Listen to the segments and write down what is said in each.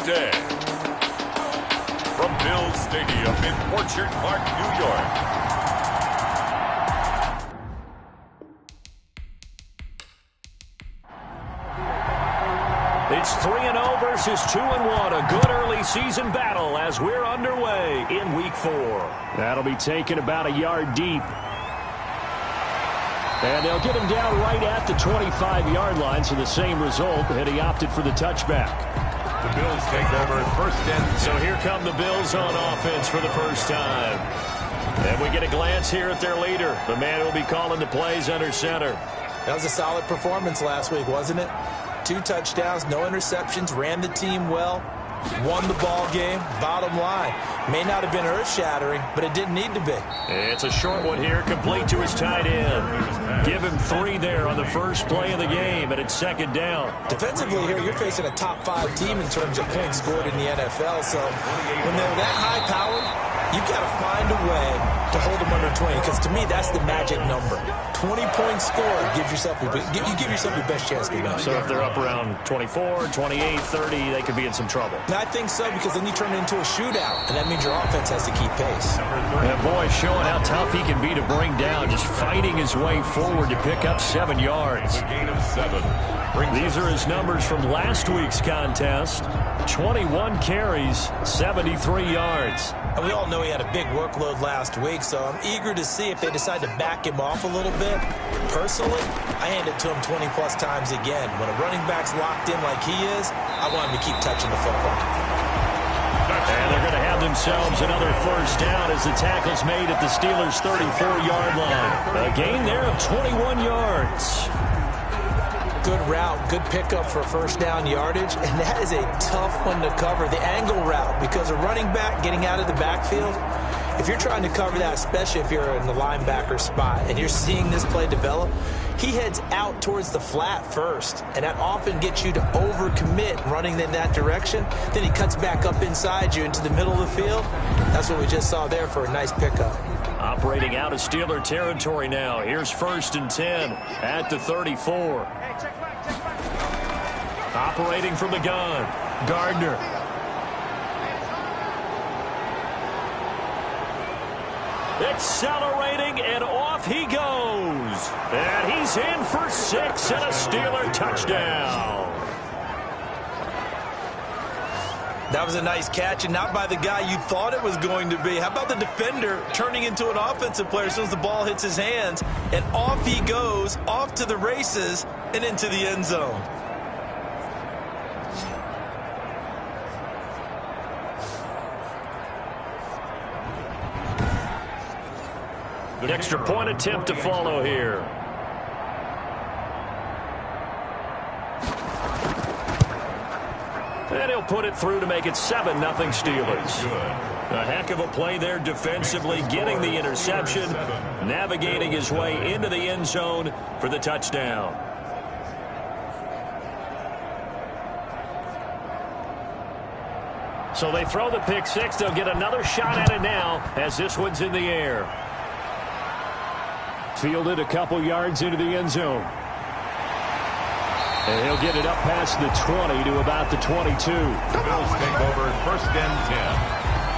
Day. From Bills Stadium in Orchard Park, New York. It's 3-0 versus 2-1. A good early season battle as we're underway in Week 4. That'll be taken about a yard deep. And they'll get him down right at the 25-yard line, so the same result, and he opted for the touchback. The Bills take over first and 10. So here come the Bills on offense for the first time. And we get a glance here at their leader, the man who will be calling the plays under center. That was a solid performance last week, wasn't it? 2 touchdowns, no interceptions, ran the team well, won the ball game. Bottom line, may not have been earth-shattering, but it didn't need to be. It's a short one here, complete to his tight end. Give him 3 there on the first play of the game, and it's second down. Defensively here, you're facing a top-5 team in terms of points scored in the NFL, so when they're that high-powered, you've got to find a way to hold them under 20, because to me, that's the magic number. 20 points scored, you give yourself your best chance to win. So if they're up around 24, 28, 30, they could be in some trouble. And I think so, because then you turn it into a shootout, and that means your offense has to keep pace. And boy, showing how tough he can be to bring down, just fighting his way forward to pick up 7 yards. A gain of 7. These are his numbers from last week's contest. 21 carries, 73 yards. And we all know he had a big workload last week, so I'm eager to see if they decide to back him off a little bit. Personally, I hand it to him 20-plus times again. When a running back's locked in like he is, I want him to keep touching the football. And they're going to have themselves another first down as the tackle's made at the Steelers' 34-yard line. A gain there of 21 yards. Good route, good pickup for first down yardage, and that is a tough one to cover, the angle route, because a running back getting out of the backfield, if you're trying to cover that, especially if you're in the linebacker spot and you're seeing this play develop, he heads out towards the flat first, and that often gets you to overcommit running in that direction. Then he cuts back up inside you into the middle of the field. That's what we just saw there for a nice pickup. Operating out of Steeler territory now. Here's first and 10 at the 34. Operating from the gun, Gardner. Accelerating, and off he goes. And he's in for 6 and a Steeler touchdown. That was a nice catch, and not by the guy you thought it was going to be. How about the defender turning into an offensive player as soon as the ball hits his hands, and off he goes, off to the races, and into the end zone. The extra point attempt to follow here. And he'll put it through to make it 7-0 Steelers. A heck of a play there defensively, getting the interception, navigating his way into the end zone for the touchdown. So they throw the pick 6. They'll get another shot at it now as this one's in the air. Fielded a couple yards into the end zone. And he'll get it up past the 20 to about the 22. The Bills take over first and 10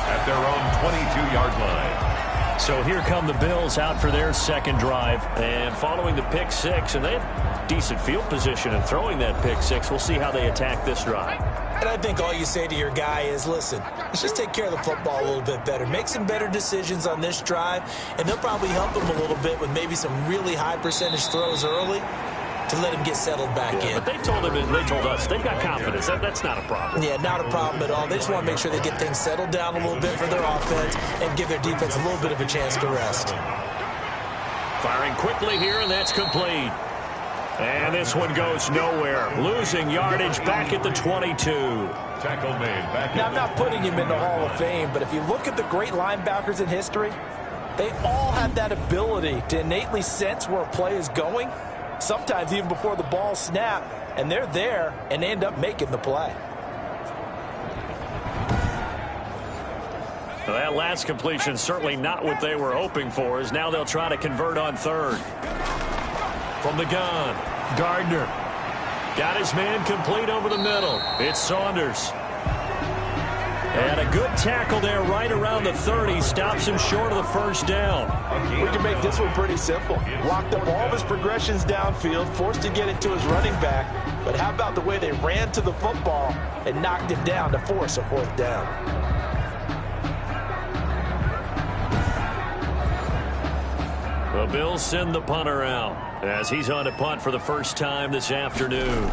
at their own 22-yard line. So here come the Bills out for their second drive. And following the pick 6, and they have decent field position in throwing that pick 6. We'll see how they attack this drive. And I think all you say to your guy is, listen, let's just take care of the football a little bit better. Make some better decisions on this drive, and they'll probably help him a little bit with maybe some really high percentage throws early to let him get settled back in. But they told us they've got confidence. That's not a problem. Yeah, not a problem at all. They just want to make sure they get things settled down a little bit for their offense and give their defense a little bit of a chance to rest. Firing quickly here, and that's complete. And this one goes nowhere. Losing yardage back at the 22. Tackle made back. Now, I'm not putting him in the Hall of Fame, but if you look at the great linebackers in history, they all have that ability to innately sense where a play is going, sometimes even before the ball snaps, and they're there, and they end up making the play. Well, that last completion certainly not what they were hoping for, as now they'll try to convert on third. From the gun, Gardner got his man complete over the middle. It's Saunders. And a good tackle there right around the 30. Stops him short of the first down. We can make this one pretty simple. Locked up all of his progressions downfield, forced to get it to his running back. But how about the way they ran to the football and knocked him down to force a fourth down? The Bills send the punter out as he's on to punt for the first time this afternoon.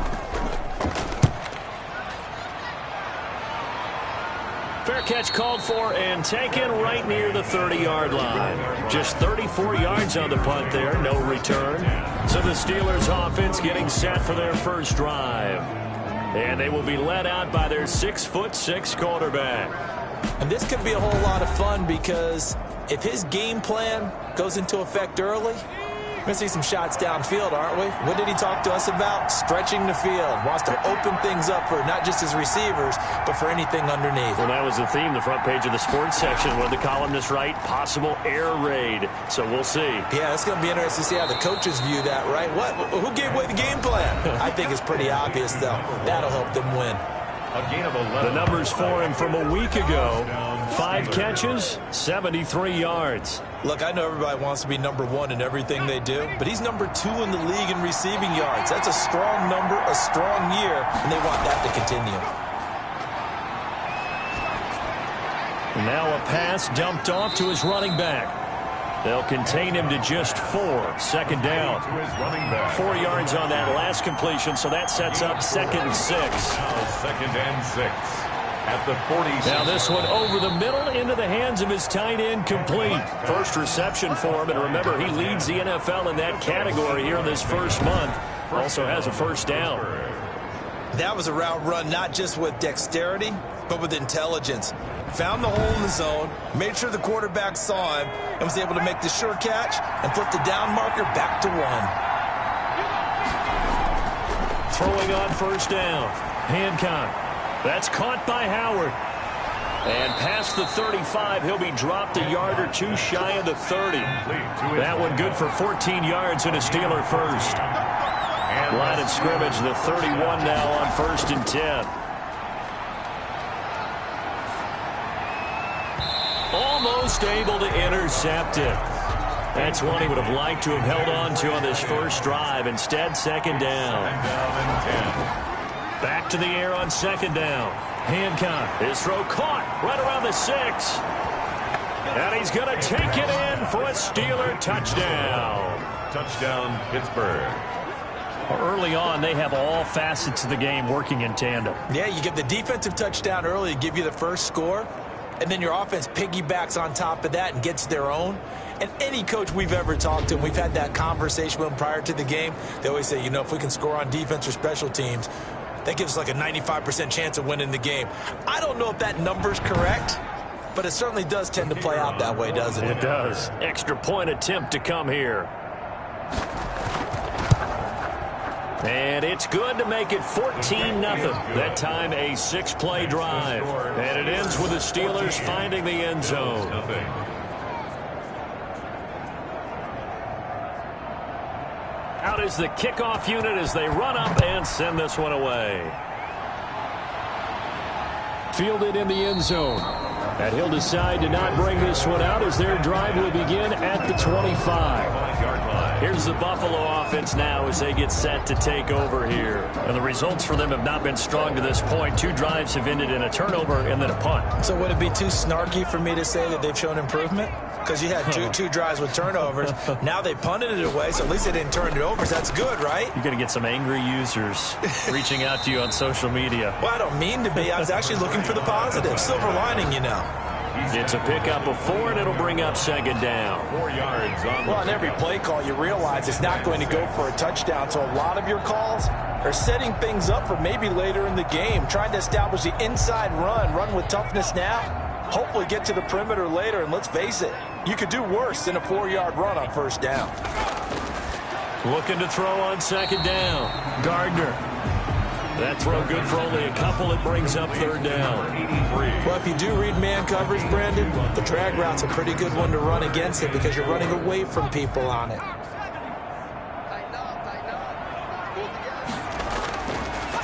Fair catch called for and taken right near the 30-yard line. Just 34 yards on the punt there, no return. So the Steelers offense getting set for their first drive. And they will be led out by their 6'6" quarterback. And this could be a whole lot of fun because if his game plan goes into effect early, we're going to see some shots downfield, aren't we? What did he talk to us about? Stretching the field. Wants to open things up for not just his receivers, but for anything underneath. Well, that was the theme, the front page of the sports section. What did the columnist write? Possible air raid. So we'll see. Yeah, it's going to be interesting to see how the coaches view that, right? Who gave away the game plan? I think it's pretty obvious, though. That'll help them win. A gain of 11. The numbers for him from a week ago. 5 catches, 73 yards. Look, I know everybody wants to be number one in everything they do, but he's number 2 in the league in receiving yards. That's a strong number, a strong year, and they want that to continue. And now a pass dumped off to his running back. They'll contain him to just 4. Second down. 4 yards on that last completion, so that sets up 2nd and 6. Now 2nd and 6 at the 46. Now this one over the middle into the hands of his tight end, complete. First reception for him, and remember, he leads the NFL in that category here in this first month. Also has a first down. That was a route run not just with dexterity, but with intelligence. Found the hole in the zone, made sure the quarterback saw him, and was able to make the sure catch and flip the down marker back to 1. Throwing on first down. Hancock. That's caught by Howard. And past the 35, he'll be dropped a yard or 2 shy of the 30. That one good for 14 yards and a Steeler first. Line of scrimmage, the 31 now on 1st and 10. Almost able to intercept it. That's one he would have liked to have held on to on this first drive. Instead, 2nd down. Back to the air on 2nd down. Hancock, his throw caught right around the 6. And he's going to take it in for a Steeler touchdown. Touchdown, Pittsburgh. Early on, they have all facets of the game working in tandem. Yeah, you get the defensive touchdown early to give you the first score, and then your offense piggybacks on top of that and gets their own. And any coach we've ever talked to, and we've had that conversation with them prior to the game, they always say, you know, if we can score on defense or special teams, that gives us like a 95% chance of winning the game. I don't know if that number's correct, but it certainly does tend to play out that way, doesn't it? It does. Extra point attempt to come here. And it's good to make it 14-0. That time a 6-play drive. And it ends with the Steelers finding the end zone. Out is the kickoff unit as they run up and send this one away. Fielded in the end zone. And he'll decide to not bring this one out as their drive will begin at the 25. Here's the Buffalo offense now as they get set to take over here. And the results for them have not been strong to this point. 2 drives have ended in a turnover and then a punt. So would it be too snarky for me to say that they've shown improvement? Because you had two drives with turnovers. Now they punted it away, so at least they didn't turn it over. So that's good, right? You're going to get some angry users reaching out to you on social media. Well, I don't mean to be. I was actually looking for the positive. Silver lining, you know. It's a pickup of 4, and it'll bring up 2nd down. 4 yards on. Well, on every play call, you realize it's not going to go for a touchdown. So a lot of your calls are setting things up for maybe later in the game, trying to establish the inside run with toughness now. Hopefully get to the perimeter later, and let's face it, you could do worse than a 4-yard run on 1st down. Looking to throw on 2nd down. Gardner. That throw good for only a couple. It brings up 3rd down. Well, if you do read man coverage, Brandon, the drag route's a pretty good one to run against it because you're running away from people on it.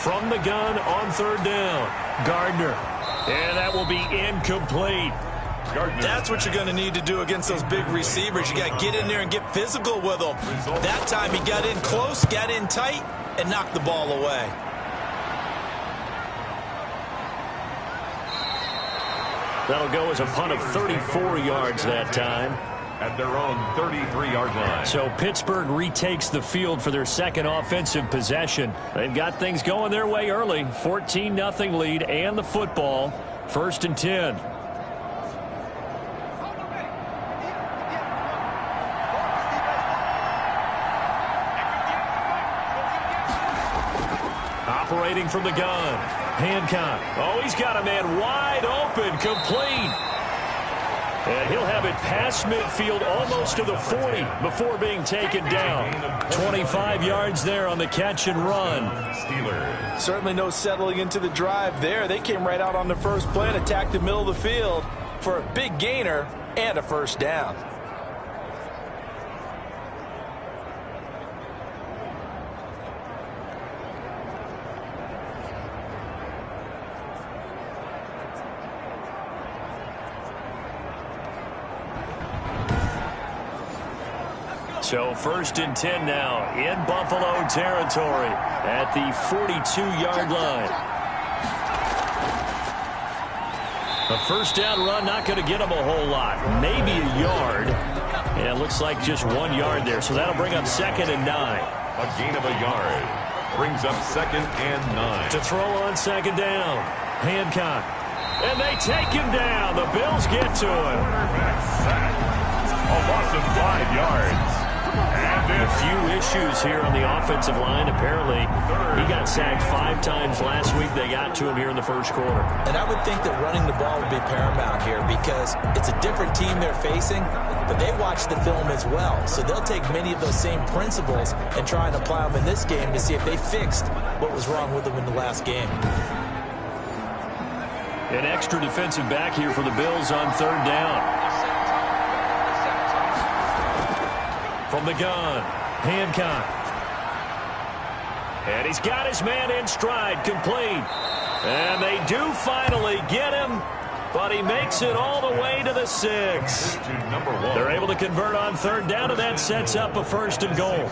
From the gun on 3rd down. Gardner. And that will be incomplete. That's what you're going to need to do against those big receivers. You got to get in there and get physical with them. That time he got in close, got in tight, and knocked the ball away. That'll go as a punt of 34 yards that time. At their own 33-yard line. So Pittsburgh retakes the field for their second offensive possession. They've got things going their way early. 14-0 lead and the football. 1st and 10. Operating from the gun. Hancock. Oh, he's got a man wide open. Complete. And he'll have it past midfield almost to the 40 before being taken down. 25 yards there on the catch and run. Steelers. Certainly no settling into the drive there. They came right out on the first play and attacked the middle of the field for a big gainer and a first down. So 1st and 10 now in Buffalo territory at the 42-yard line. A first down run not going to get them a whole lot. Maybe a yard. And it looks like just 1 yard there. So that'll bring up 2nd and 9. A gain of a yard. Brings up 2nd and 9. To throw on 2nd down. Hancock. And they take him down. The Bills get to him. A loss of 5 yards. A few issues here on the offensive line. Apparently, he got sacked 5 times last week. They got to him here in the first quarter. And I would think that running the ball would be paramount here because it's a different team they're facing, but they watch the film as well. So they'll take many of those same principles and try and apply them in this game to see if they fixed what was wrong with them in the last game. An extra defensive back here for the Bills on 3rd down. From the gun, Hancock. And he's got his man in stride, complete. And they do finally get him, but he makes it all the way to the 6. They're able to convert on 3rd down, and that sets up a 1st and goal.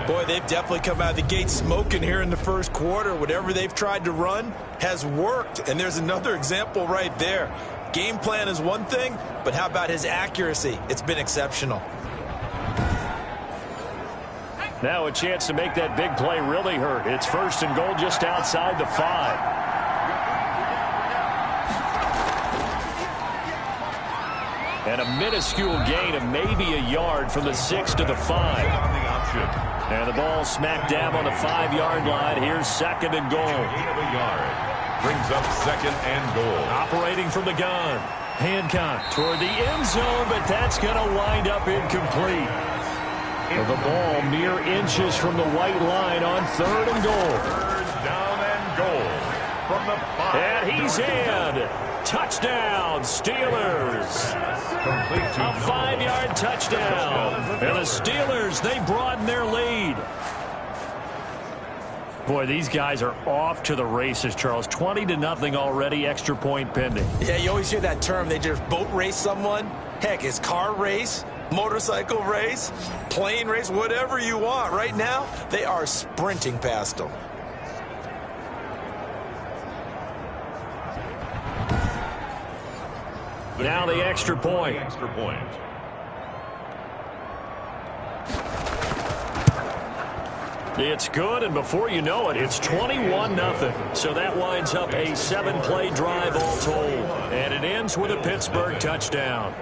Boy, they've definitely come out of the gate smoking here in the first quarter. Whatever they've tried to run has worked, and there's another example right there. Game plan is one thing, but how about his accuracy? It's been exceptional. Now a chance to make that big play really hurt. It's 1st and goal just outside the 5. And a minuscule gain of maybe a yard from the 6 to the 5. And the ball smack dab on the 5-yard line. Here's 2nd and goal. Gain of a yard. Brings up 2nd and goal. Operating from the gun. Hancock toward the end zone, but that's going to wind up incomplete. The ball mere inches from the white line on 3rd and goal. 3rd down and goal from the 5. And he's in. Touchdown, Steelers. A 5-yard touchdown. And the Steelers, they broaden their lead. Boy, these guys are off to the races, Charles. 20-0 already, extra point pending. Yeah, you always hear that term. They just boat race someone. Heck, it's car race, motorcycle race, plane race, whatever you want. Right now, they are sprinting past them. Now the extra point. Extra point. It's good, and before you know it, it's 21-0. So that winds up a 7-play drive all told. And it ends with a Pittsburgh touchdown.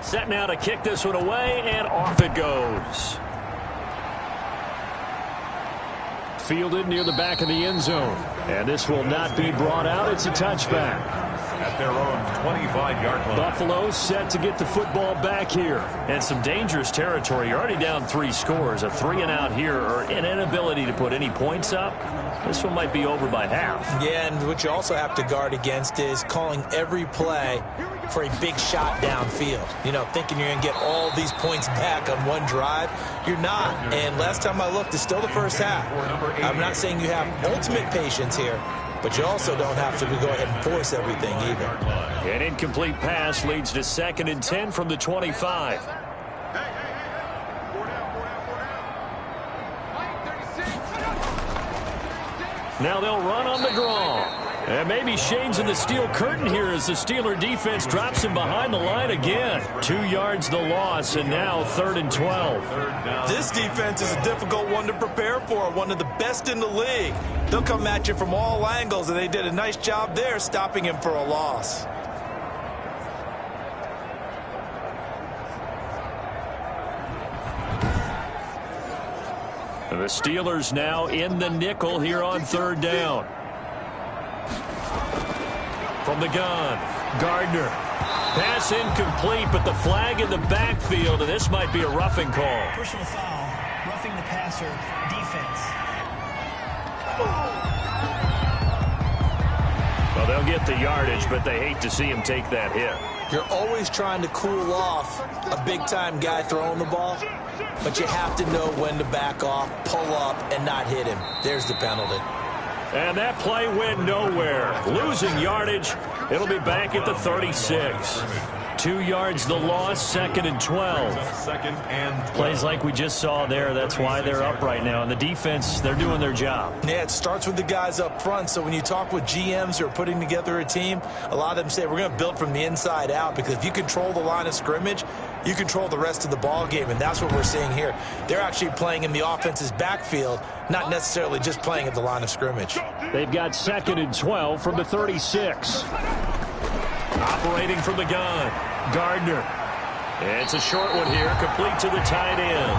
Set now to kick this one away, and off it goes. Fielded near the back of the end zone. And this will not be brought out. It's a touchback. At their own 25-yard line. Buffalo set to get the football back here. And some dangerous territory. You're already down 3 scores. A 3-and-out here, or an inability to put any points up. This one might be over by half. Yeah, and what you also have to guard against is calling every play for a big shot downfield. You know, thinking you're going to get all these points back on one drive. You're not. And last time I looked, it's still the first half. I'm not saying you have ultimate patience here, but you also don't have to go ahead and force everything either. An incomplete pass leads to 2nd and 10 from the 25. Now they'll run on the draw. And maybe Shane's in the steel curtain here as the Steeler defense drops him behind the line again. 2 yards the loss, and now 3rd and 12. This defense is a difficult one to prepare for, one of the best in the league. They'll come at you from all angles, and they did a nice job there stopping him for a loss. The Steelers now in the nickel here on 3rd down. From the gun, Gardner. Pass incomplete, but the flag in the backfield, and this might be a roughing call. Personal foul, roughing the passer, defense. Well, they'll get the yardage, but they hate to see him take that hit. You're always trying to cool off a big-time guy throwing the ball, but you have to know when to back off, pull up, and not hit him. There's the penalty. And that play went nowhere. Losing yardage. It'll be back at the 36. 2 yards the loss, 2nd and 12. Plays like we just saw there. That's why they're up right now. And the defense, they're doing their job. Yeah, it starts with the guys up front. So when you talk with GMs who are putting together a team, a lot of them say we're going to build from the inside out, because if you control the line of scrimmage, you control the rest of the ball game, and that's what we're seeing here. They're actually playing in the offense's backfield, not necessarily just playing at the line of scrimmage. They've got 2nd and 12 from the 36. Operating from the gun, Gardner. It's a short one here, complete to the tight end.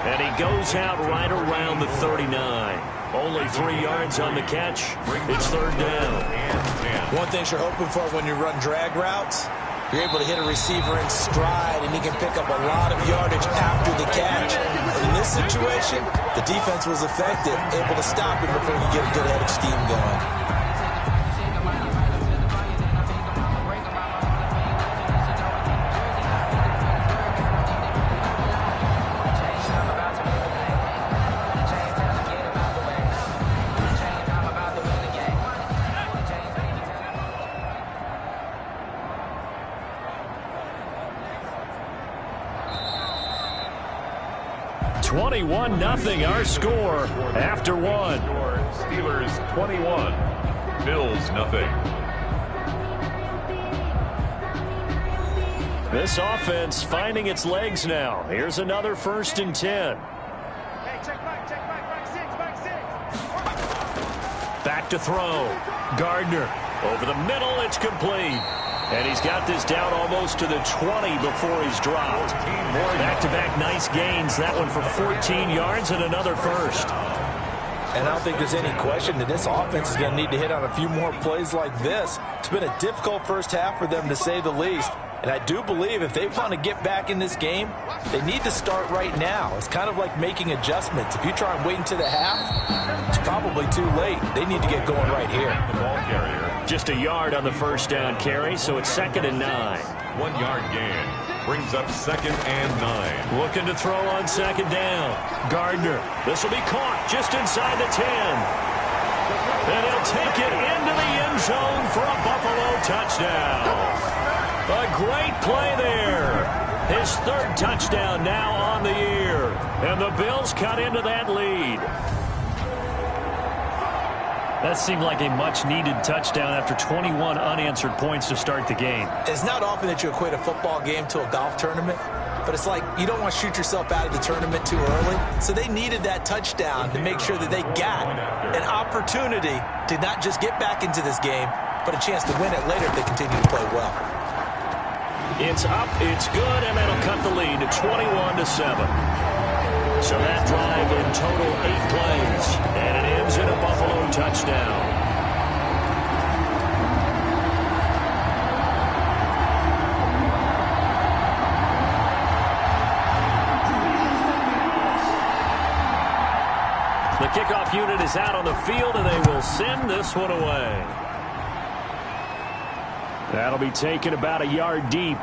And he goes out right around the 39. Only 3 yards on the catch. It's 3rd down. One thing you're hoping for when you run drag routes, you're able to hit a receiver in stride, and he can pick up a lot of yardage after the catch. But in this situation, the defense was effective, able to stop him before you get a good head of steam going. Nothing our score after one. Steelers 21, Bills nothing. This offense finding its legs now. Here's another 1st and 10. Back to throw. Gardner over the middle. It's complete. And he's got this down almost to the 20 before he's dropped. Back-to-back nice gains. That one for 14 yards and another first. And I don't think there's any question that this offense is going to need to hit on a few more plays like this. It's been a difficult first half for them, to say the least. And I do believe if they want to get back in this game, they need to start right now. It's kind of like making adjustments. If you try and wait until the half, it's probably too late. They need to get going right here. The ball carrier. Just a yard on the 1st down carry, so it's 2nd and 9. 1 yard gain brings up 2nd and 9. Looking to throw on 2nd down. Gardner. This will be caught just inside the 10. And he'll take it into the end zone for a Buffalo touchdown. A great play there. His 3rd touchdown now on the year. And the Bills cut into that lead. That seemed like a much-needed touchdown after 21 unanswered points to start the game. It's not often that you equate a football game to a golf tournament, but it's like you don't want to shoot yourself out of the tournament too early. So they needed that touchdown to make sure that they got an opportunity to not just get back into this game, but a chance to win it later if they continue to play well. It's up, it's good, and that'll cut the lead to 21-7. So that drive in total 8 plays, and it ends in a Buffalo touchdown. The kickoff unit is out on the field, and they will send this one away. That'll be taken about a yard deep.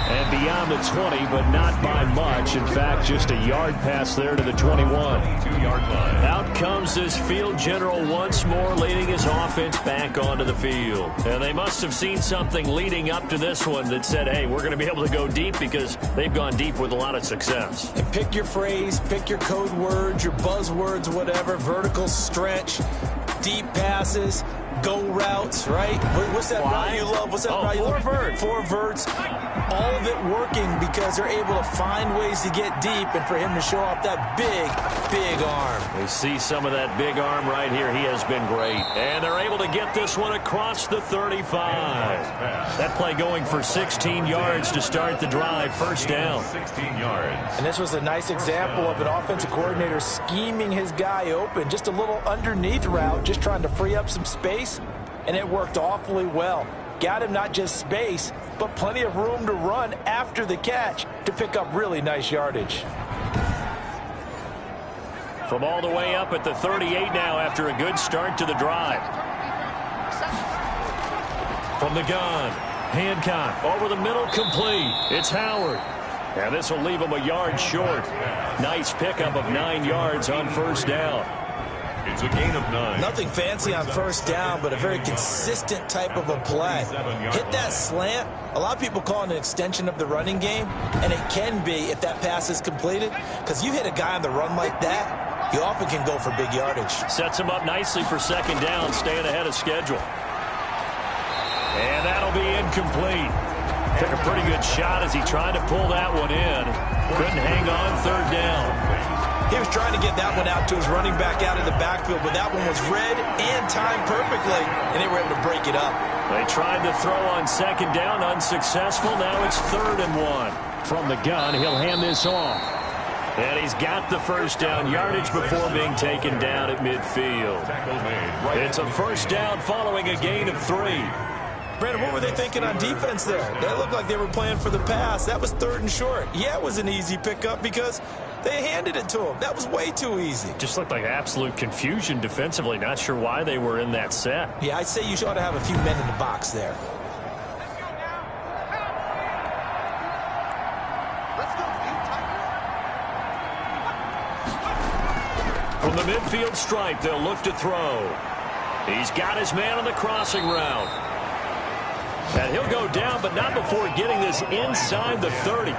And beyond the 20, but not by much. In fact, just a yard pass there to the 21. 22-yard line. Out comes this field general once more, leading his offense back onto the field. And they must have seen something leading up to this one that said, hey, we're going to be able to go deep, because they've gone deep with a lot of success. And pick your phrase, pick your code words, your buzzwords, whatever. Vertical stretch, deep passes, go routes, right? What's that route you love? What's that route you love? Four verts. All of it working because they're able to find ways to get deep, and for him to show off that big arm. We see some of that big arm right here. He has been great. And they're able to get this one across the 35. That play going for 16 yards to start the drive. First down. 16 yards. And this was a nice example of an offensive coordinator scheming his guy open. Just a little underneath route, just trying to free up some space, and it worked awfully well. Got him not just space, but plenty of room to run after the catch to pick up really nice yardage. From all the way up at the 38 now after a good start to the drive. From the gun, Hancock over the middle, complete. It's Howard. And this will leave him a yard short. Nice pickup of 9 yards on first down. It's a gain of 9. Nothing fancy on first down, but a very consistent type of a play. Hit that slant. A lot of people call it an extension of the running game, and it can be if that pass is completed, because you hit a guy on the run like that, you often can go for big yardage. Sets him up nicely for second down, staying ahead of schedule. And that'll be incomplete. Took a pretty good shot as he tried to pull that one in. Couldn't hang on third down. He was trying to get that one out to his running back out of the backfield, but that one was read and timed perfectly, and they were able to break it up. They tried to throw on second down, unsuccessful. Now it's 3rd and 1. From the gun, he'll hand this off. And he's got the first down yardage before being taken down at midfield. It's a first down following a gain of 3. Brandon, what were they thinking on defense there? They looked like they were playing for the pass. That was 3rd and short. Yeah, it was an easy pickup because they handed it to him. That was way too easy. Just looked like absolute confusion defensively. Not sure why they were in that set. Yeah, I'd say you ought to have a few men in the box there. From the midfield stripe, they'll look to throw. He's got his man on the crossing route. And he'll go down, but not before getting this inside the 30.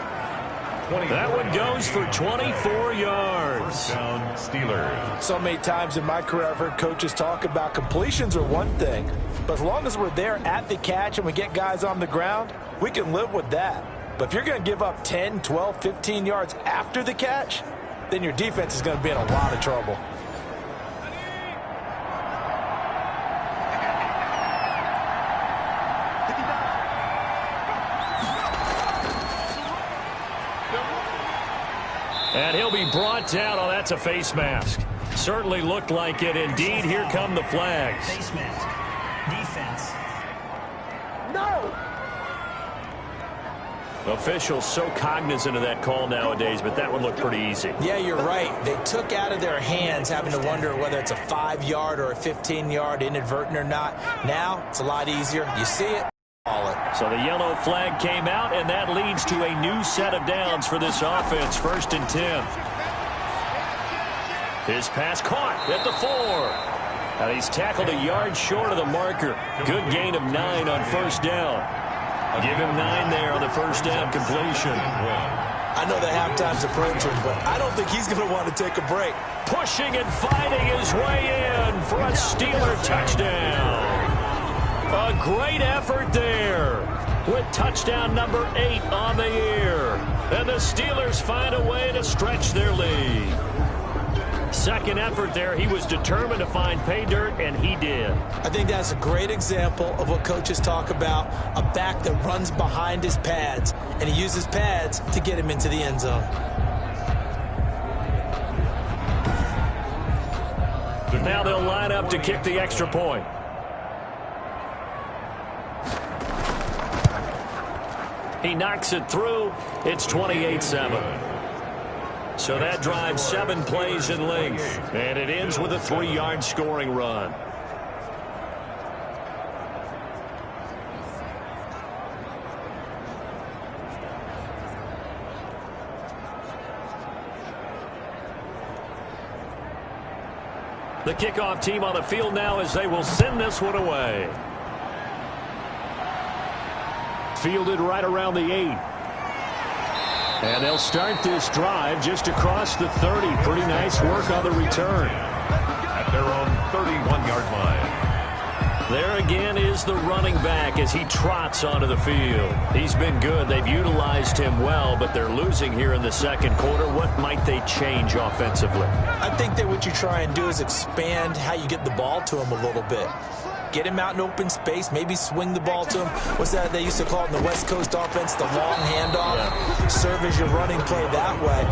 That one goes for 24 yards. Down Steelers. So many times in my career, I've heard coaches talk about completions are one thing, but as long as we're there at the catch and we get guys on the ground, we can live with that. But if you're going to give up 10, 12, 15 yards after the catch, then your defense is going to be in a lot of trouble. And he'll be brought down. Oh, that's a face mask. Certainly looked like it. Indeed, here come the flags. Face mask. Defense. No! Officials so cognizant of that call nowadays, but that one looked pretty easy. Yeah, you're right. They took out of their hands having to wonder whether it's a 5-yard or a 15-yard inadvertent or not. Now, it's a lot easier. You see it. So the yellow flag came out, and that leads to a new set of downs for this offense. 1st and 10. His pass caught at the 4. And he's tackled a yard short of the marker. Good gain of 9 on first down. Give him 9 there on the first down completion. I know that halftime's approaching, but I don't think he's going to want to take a break. Pushing and fighting his way in for a Steeler touchdown. A great effort there with touchdown number 8 on the year. And the Steelers find a way to stretch their lead. Second effort there, he was determined to find pay dirt, and he did. I think that's a great example of what coaches talk about, a back that runs behind his pads, and he uses pads to get him into the end zone. Now they'll line up to kick the extra point. He knocks it through. It's 28-7. So that drives 7 plays in length. And it ends with a 3-yard scoring run. The kickoff team on the field now as they will send this one away. Fielded right around the 8. And they'll start this drive just across the 30. Pretty nice work on the return. At their own 31-yard line. There again is the running back as he trots onto the field. He's been good. They've utilized him well, but they're losing here in the second quarter. What might they change offensively? I think that what you try and do is expand how you get the ball to him a little bit. Get him out in open space, maybe swing the ball to him. What's that they used to call it in the West Coast offense, the long handoff? Yeah. Serve as your running play that way,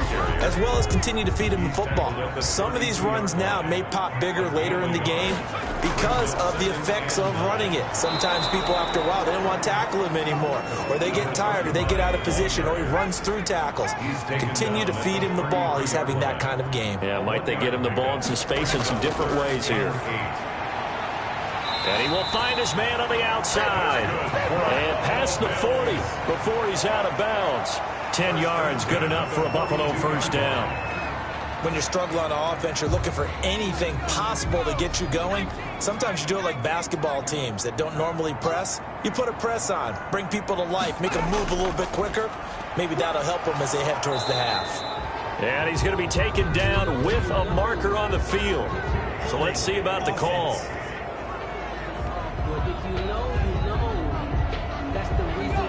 as well as continue to feed him the football. Some of these runs now may pop bigger later in the game because of the effects of running it. Sometimes people, after a while, they don't want to tackle him anymore, or they get tired, or they get out of position, or he runs through tackles. Continue to feed him the ball. He's having that kind of game. Yeah, might they get him the ball in some space in some different ways here. And he will find his man on the outside. And past the 40 before he's out of bounds. 10 yards, good enough for a Buffalo first down. When you're struggling on offense, you're looking for anything possible to get you going. Sometimes you do it like basketball teams that don't normally press. You put a press on, bring people to life, make them move a little bit quicker. Maybe that'll help them as they head towards the half. And he's going to be taken down with a marker on the field. So let's see about the call.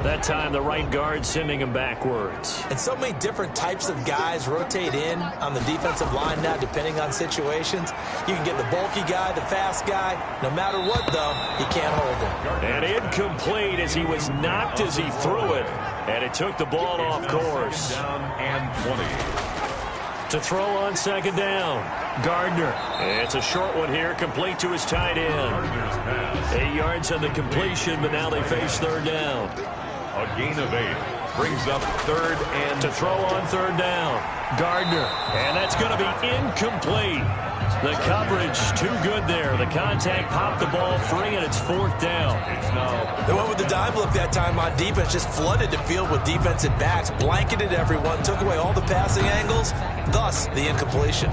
That time, the right guard sending him backwards. And so many different types of guys rotate in on the defensive line now, depending on situations. You can get the bulky guy, the fast guy. No matter what, though, he can't hold him. And incomplete as he was knocked as he threw it. And it took the ball off course. Down and 20. To throw on second down, Gardner. It's a short one here, complete to his tight end. 8 yards on the completion, but now they face third down. A gain of 8 brings up third and to throw on third down, Gardner. And that's going to be incomplete. The coverage too good there. The contact popped the ball free, and it's fourth down. They went with the dive look that time on defense, just flooded the field with defensive backs, blanketed everyone, took away all the passing angles, thus the incompletion.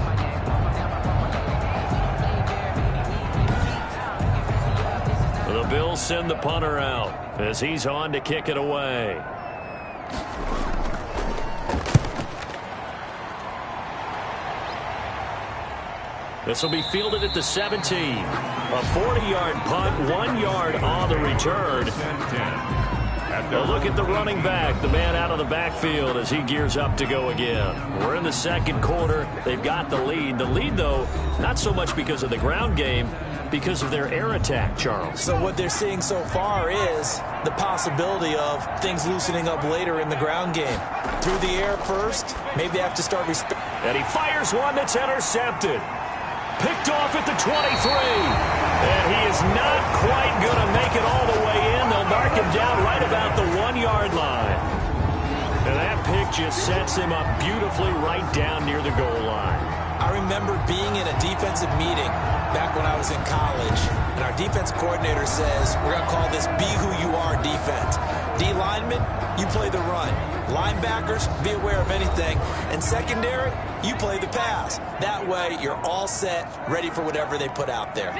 The Bills send the punter out as he's on to kick it away. This will be fielded at the 17. A 40-yard punt, 1 yard on the return. A look at the running back, the man out of the backfield as he gears up to go again. We're in the second quarter. They've got the lead. The lead, though, not so much because of the ground game, because of their air attack, Charles. So what they're seeing so far is the possibility of things loosening up later in the ground game. Through the air first, maybe they have to start and he fires one that's intercepted. Picked off at the 23. And he is not quite going to make it all the way in. They'll mark him down right about the 1 yard line. And that pick just sets him up beautifully right down near the goal line. I remember being in a defensive meeting back when I was in college, and our defense coordinator says, we're going to call this be who you are defense. D linemen, you play the run. Linebackers, be aware of anything. And secondary, you play the pass. That way, you're all set, ready for whatever they put out there.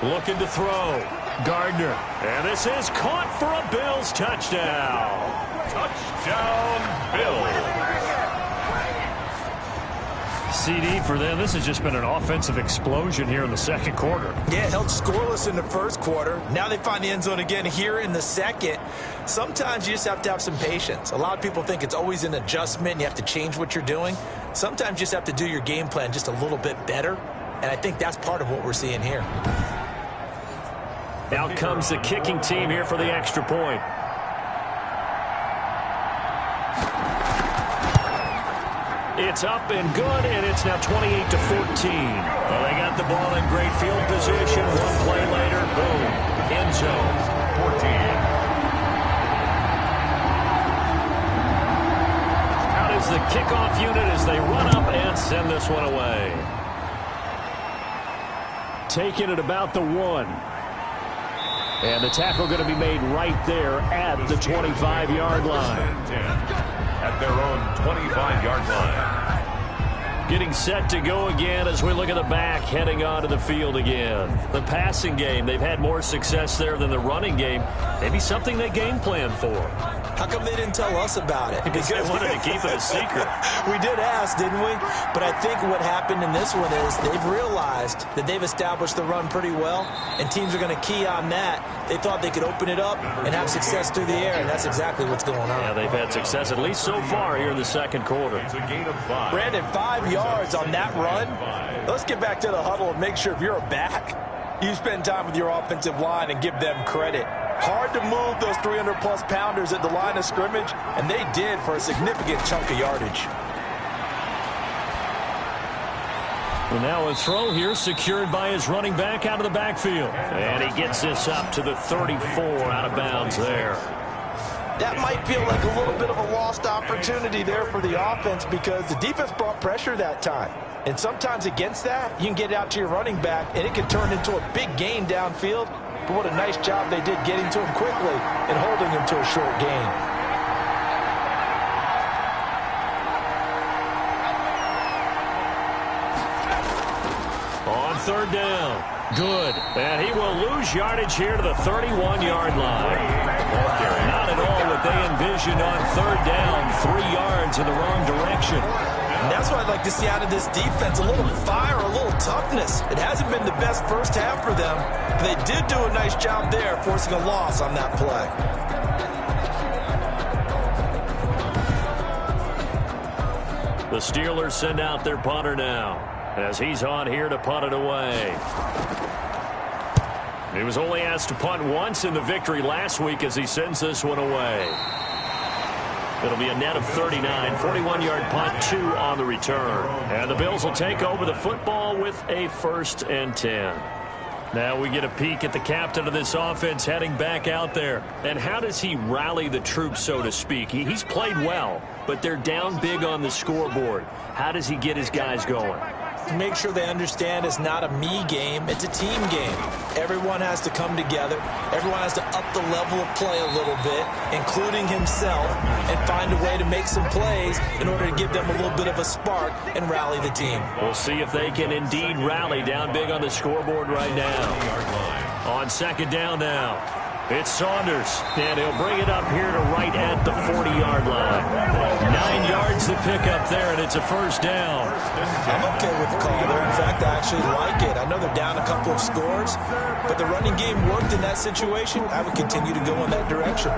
Looking to throw. Gardner. And this is caught for a Bills touchdown. Touchdown, Bills. CD for them. This has just been an offensive explosion here in the second quarter. Yeah, held scoreless in the first quarter. Now they find the end zone again here in the second. Sometimes you just have to have some patience. A lot of people think it's always an adjustment. You have to change what you're doing. Sometimes you just have to do your game plan just a little bit better. And I think that's part of what we're seeing here. Out comes the kicking team here for the extra point. It's up and good, and it's now 28-14. Well, they got the ball in great field position. One play later, boom, end zone. 14. Out is the kickoff unit as they run up and send this one away. Taking it about the 1. And the tackle going to be made right there at the 25-yard line. At their own 25-yard line. Getting set to go again as we look at the back heading onto the field again. The passing game, they've had more success there than the running game. Maybe something they game plan for. How come they didn't tell us about it? Because they wanted to keep it a secret. We did ask, didn't we? But I think what happened in this one is they've realized that they've established the run pretty well, and teams are going to key on that. They thought they could open it up and have success through the air, and that's exactly what's going on. Yeah, they've had success at least so far here in the second quarter. Brandon, 5 yards on that run. Let's get back to the huddle and make sure if you're a back, you spend time with your offensive line and give them credit. Hard to move those 300-plus pounders at the line of scrimmage, and they did for a significant chunk of yardage. Well, now a throw here secured by his running back out of the backfield. And he gets this up to the 34 out of bounds there. That might feel like a little bit of a lost opportunity there for the offense because the defense brought pressure that time. And sometimes against that, you can get out to your running back, and it can turn into a big gain downfield. But what a nice job they did getting to him quickly and holding him to a short gain. On third down. Good. And he will lose yardage here to the 31-yard line. Not at all what they envisioned on third down. 3 yards in the wrong direction. And that's what I'd like to see out of this defense, a little fire, a little toughness. It hasn't been the best first half for them, but they did do a nice job there, forcing a loss on that play. The Steelers send out their punter now, as he's on here to punt it away. He was only asked to punt once in the victory last week as he sends this one away. It'll be a net of 39, 41-yard punt, 2 on the return. And the Bills will take over the football with a 1st and 10. Now we get a peek at the captain of this offense heading back out there. And how does he rally the troops, so to speak? He's played well, but they're down big on the scoreboard. How does he get his guys going? Make sure they understand it's not a me game, it's a team game. Everyone has to come together. Everyone has to up the level of play a little bit, including himself, and find a way to make some plays in order to give them a little bit of a spark and rally the team. We'll see if they can indeed rally down big on the scoreboard right now. On second down now, it's Saunders, and he'll bring it up here to right at the 40-yard line. 9 yards to pick up there, and it's a first down. I'm okay with the call there. In fact, I actually like it. I know they're down a couple of scores, but the running game worked in that situation. I would continue to go in that direction.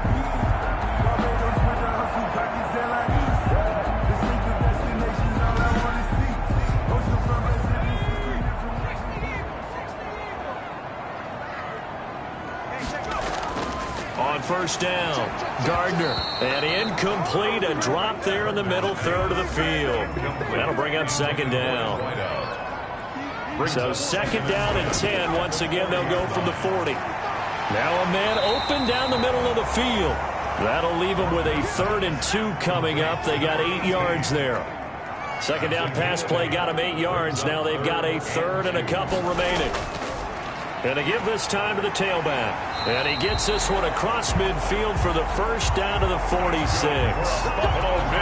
On first down, Gardner. And incomplete, a drop there in the middle third of the field. That'll bring up second down. So second down and 10. Once again, they'll go from the 40. Now a man open down the middle of the field. That'll leave them with a 3rd and 2 coming up. They got 8 yards there. Second down pass play got them 8 yards. Now they've got a 3rd and a couple remaining. And they give this time to the tailback. And he gets this one across midfield for the first down to the 46.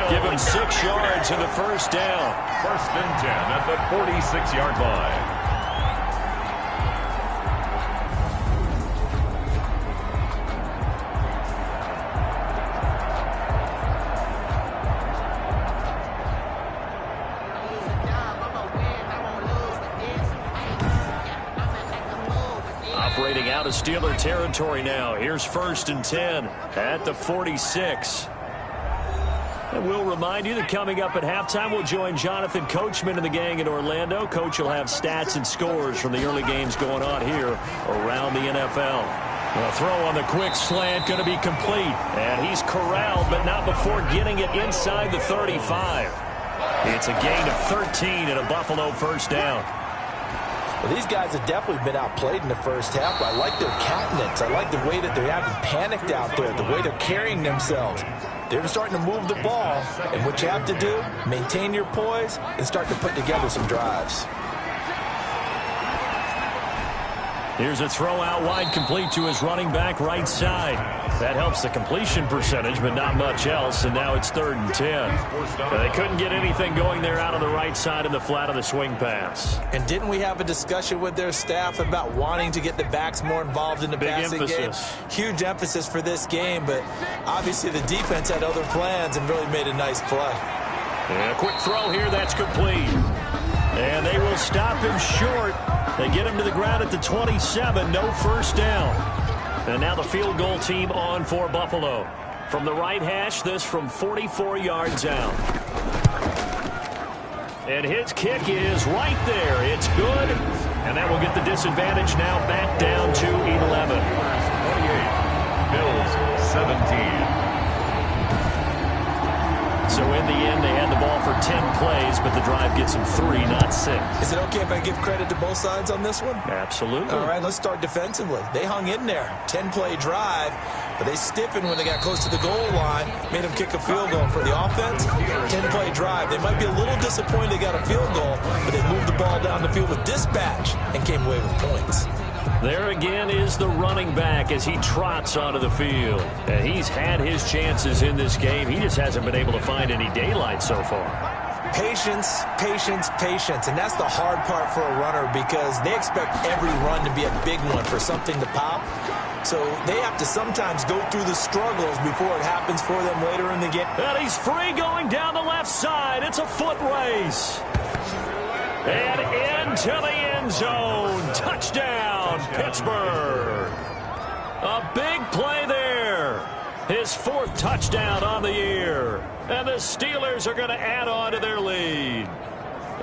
Give him 6 yards in the first down. 1st and 10 at the 46-yard line. Operating out of Steeler territory now. Here's 1st and 10 at the 46. And we'll remind you that coming up at halftime, we'll join Jonathan Coachman and the gang in Orlando. Coach will have stats and scores from the early games going on here around the NFL. A throw on the quick slant going to be complete. And he's corralled, but not before getting it inside the 35. It's a gain of 13 and a Buffalo first down. Well, these guys have definitely been outplayed in the first half. I like their countenance. I like the way that they haven't panicked out there, the way they're carrying themselves. They're starting to move the ball, and what you have to do, maintain your poise and start to put together some drives. Here's a throw out wide, complete to his running back right side. That helps the completion percentage, but not much else, and now it's 3rd and 10. They couldn't get anything going there out of the right side of the flat of the swing pass. And didn't we have a discussion with their staff about wanting to get the backs more involved in the passing game? Huge emphasis for this game, but obviously the defense had other plans and really made a nice play. And a quick throw here, that's complete. And they will stop him short. They get him to the ground at the 27, no first down. And now the field goal team on for Buffalo. From the right hash, this from 44 yards out. And his kick is right there. It's good. And that will get the disadvantage now back down to 11. 28, Bills 17. So in the end, they had the ball for 10 plays, but the drive gets them 3, not 6. Is it okay if I give credit to both sides on this one? Absolutely. All right, let's start defensively. They hung in there. 10-play drive, but they stiffened when they got close to the goal line, made them kick a field goal. For the offense, 10-play drive. They might be a little disappointed they got a field goal, but they moved the ball down the field with dispatch and came away with points. There again is the running back as he trots onto the field. And he's had his chances in this game. He just hasn't been able to find any daylight so far. Patience, patience, patience. And that's the hard part for a runner because they expect every run to be a big one for something to pop. So they have to sometimes go through the struggles before it happens for them later in the game. And he's free going down the left side. It's a foot race. And into the end zone. Touchdown, Pittsburgh. A big play there. His 4th touchdown on the year. And the Steelers are going to add on to their lead.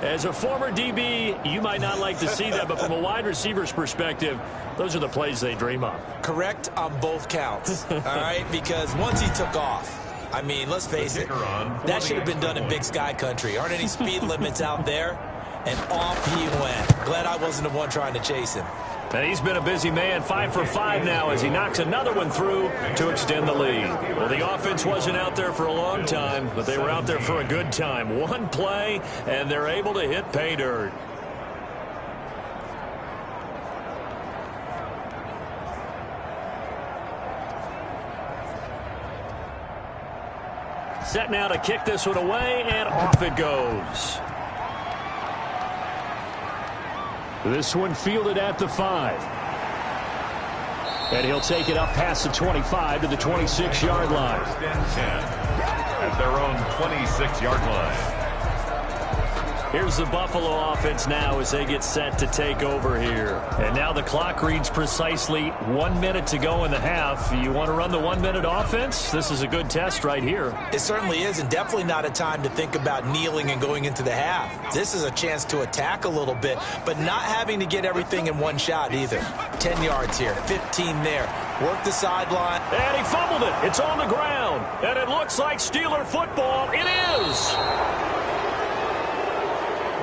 As a former DB, you might not like to see that, but from a wide receiver's perspective, those are the plays they dream of. Correct on both counts, all right? Because once he took off, I mean, let's face it, that should have been done in Big Sky Country. Aren't any speed limits out there? And off he went. Glad I wasn't the one trying to chase him. And he's been a busy man, 5 for 5 now as he knocks another one through to extend the lead. Well, the offense wasn't out there for a long time, but they were out there for a good time. One play, and they're able to hit pay dirt. Set now to kick this one away, and off it goes. This one fielded at the 5. And he'll take it up past the 25 to the 26-yard line. 1st and 10 at their own 26-yard line. Here's the Buffalo offense now as they get set to take over here. And now the clock reads precisely 1 minute to go in the half. You want to run the 1-minute offense? This is a good test right here. It certainly is, and definitely not a time to think about kneeling and going into the half. This is a chance to attack a little bit, but not having to get everything in one shot either. 10 yards here, 15 there. Work the sideline. And he fumbled it. It's on the ground. And it looks like Steeler football. It is.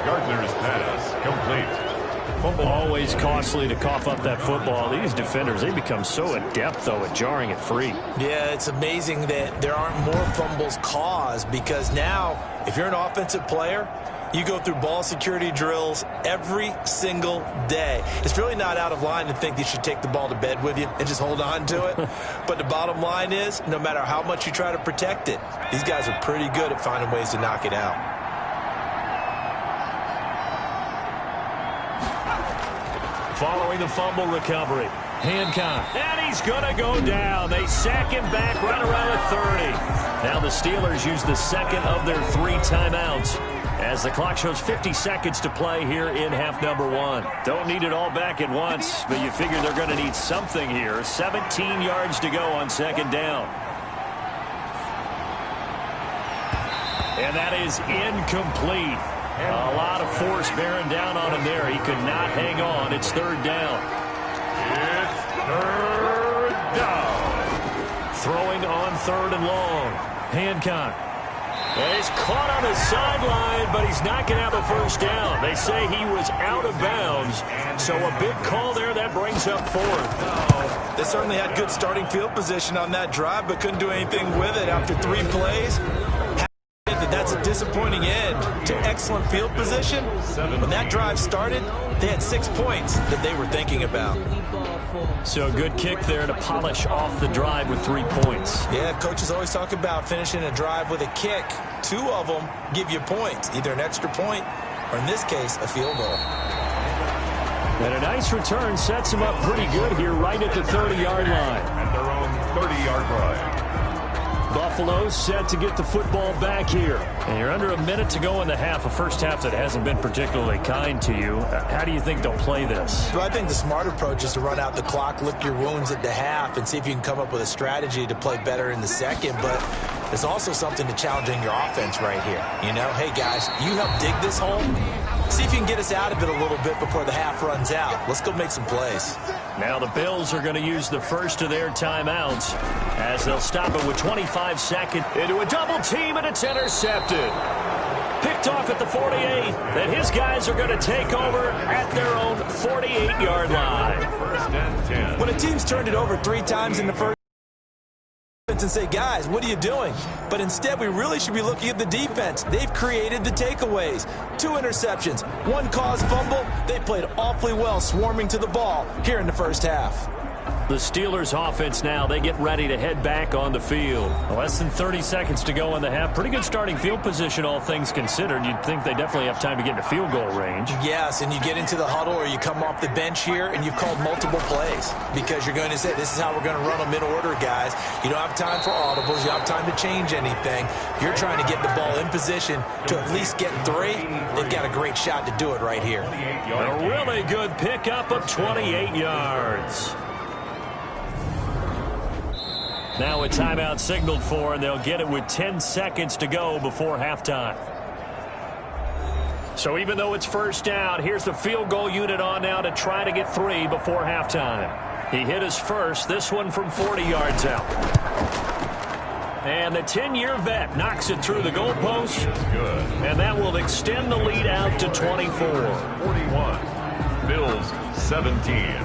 Gardner's pass complete. Fumble. Always costly to cough up that football. These defenders, they become so adept, though, at jarring it free. Yeah, it's amazing that there aren't more fumbles caused because now, if you're an offensive player, you go through ball security drills every single day. It's really not out of line to think you should take the ball to bed with you and just hold on to it. But the bottom line is, no matter how much you try to protect it, these guys are pretty good at finding ways to knock it out. Following the fumble recovery, Hancock. And he's going to go down. They sack him back right around the 30. Now the Steelers use the second of their 3 timeouts as the clock shows 50 seconds to play here in half number 1. Don't need it all back at once, but you figure they're going to need something here. 17 yards to go on 2nd down. And that is incomplete. A lot of force bearing down on him there. He could not hang on. It's 3rd down. It's 3rd down. Throwing on 3rd and long. Hancock. And he's caught on the sideline, but he's not going to have a first down. They say he was out of bounds. So a big call there. That brings up 4th. They certainly had good starting field position on that drive, but couldn't do anything with it after 3 plays. that that's a disappointing end to excellent field position. When that drive started, they had 6 points that they were thinking about. So a good kick there to polish off the drive with 3 points. Yeah, coaches always talk about finishing a drive with a kick. 2 of them give you points, either an extra point or, in this case, a field goal. And a nice return sets them up pretty good here right at the 30-yard line. At their own 30-yard line. Buffalo set to get the football back here. And you're under a minute to go in the half, a first half that hasn't been particularly kind to you. How do you think they'll play this? Well, I think the smart approach is to run out the clock, lick your wounds at the half, and see if you can come up with a strategy to play better in the second. But there's also something to challenging your offense right here. You know, hey, guys, you help dig this hole. See if you can get us out of it a little bit before the half runs out. Let's go make some plays. Now the Bills are going to use the first of their timeouts as they'll stop it with 25 seconds into a double team, and it's intercepted. Picked off at the 48, and his guys are going to take over at their own 48-yard line. First and 10. When a team's turned it over 3 times in the first and say, guys, what are you doing? But instead, we really should be looking at the defense. They've created the takeaways. 2 interceptions, 1 caused fumble. They played awfully well swarming to the ball here in the first half. The Steelers offense now, they get ready to head back on the field. Less than 30 seconds to go in the half. Pretty good starting field position, all things considered. You'd think they definitely have time to get into field goal range. Yes, and you get into the huddle or you come off the bench here and you've called multiple plays because you're going to say, this is how we're going to run them in order, guys. You don't have time for audibles. You don't have time to change anything. You're trying to get the ball in position to at least get 3. They've got a great shot to do it right here. A really good pickup of 28 yards. Now a timeout signaled for, and they'll get it with 10 seconds to go before halftime. So even though it's first down, here's the field goal unit on now to try to get 3 before halftime. He hit his first, this one from 40 yards out. And the 10-year vet knocks it through the goalpost. Good. And that will extend the lead out to 24. 41. Bills 17.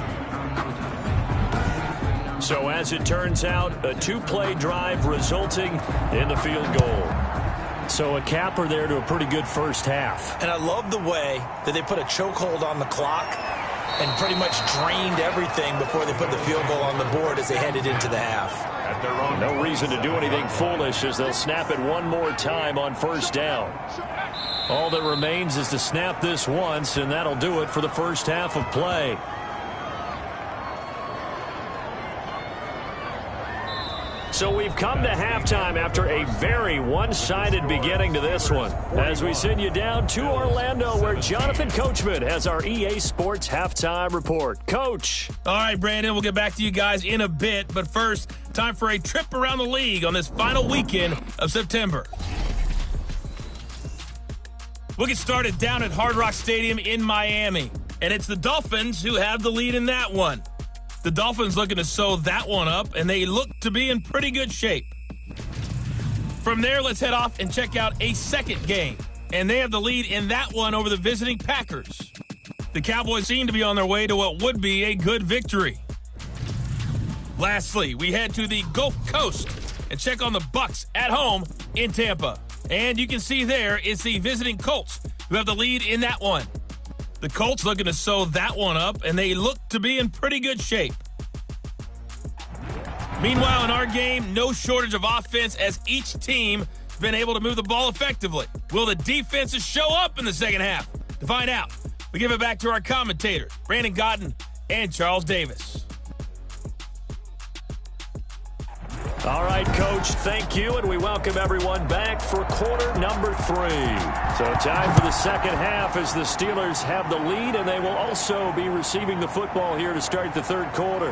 So as it turns out, a 2-play drive resulting in the field goal. So a capper there to a pretty good first half. And I love the way that they put a chokehold on the clock and pretty much drained everything before they put the field goal on the board as they headed into the half. At their own No reason to do anything foolish as they'll snap it one more time on first down. All that remains is to snap this once, and that'll do it for the first half of play. So we've come to halftime after a very one-sided beginning to this one. As we send you down to Orlando, where Jonathan Coachman has our EA Sports Halftime Report. Coach. All right, Brandon, we'll get back to you guys in a bit. But first, time for a trip around the league on this final weekend of September. We'll get started down at Hard Rock Stadium in Miami. And it's the Dolphins who have the lead in that one. The Dolphins looking to sew that one up, and they look to be in pretty good shape. From there, let's head off and check out a second game. And they have the lead in that one over the visiting Packers. The Cowboys seem to be on their way to what would be a good victory. Lastly, we head to the Gulf Coast and check on the Bucs at home in Tampa. And you can see there it's the visiting Colts who have the lead in that one. The Colts looking to sew that one up, and they look to be in pretty good shape. Meanwhile, in our game, no shortage of offense as each team has been able to move the ball effectively. Will the defenses show up in the second half? To find out, we give it back to our commentators, Brandon Godden and Charles Davis. All right, Coach, thank you, and we welcome everyone back for quarter number 3. So time for the second half as the Steelers have the lead, and they will also be receiving the football here to start the third quarter.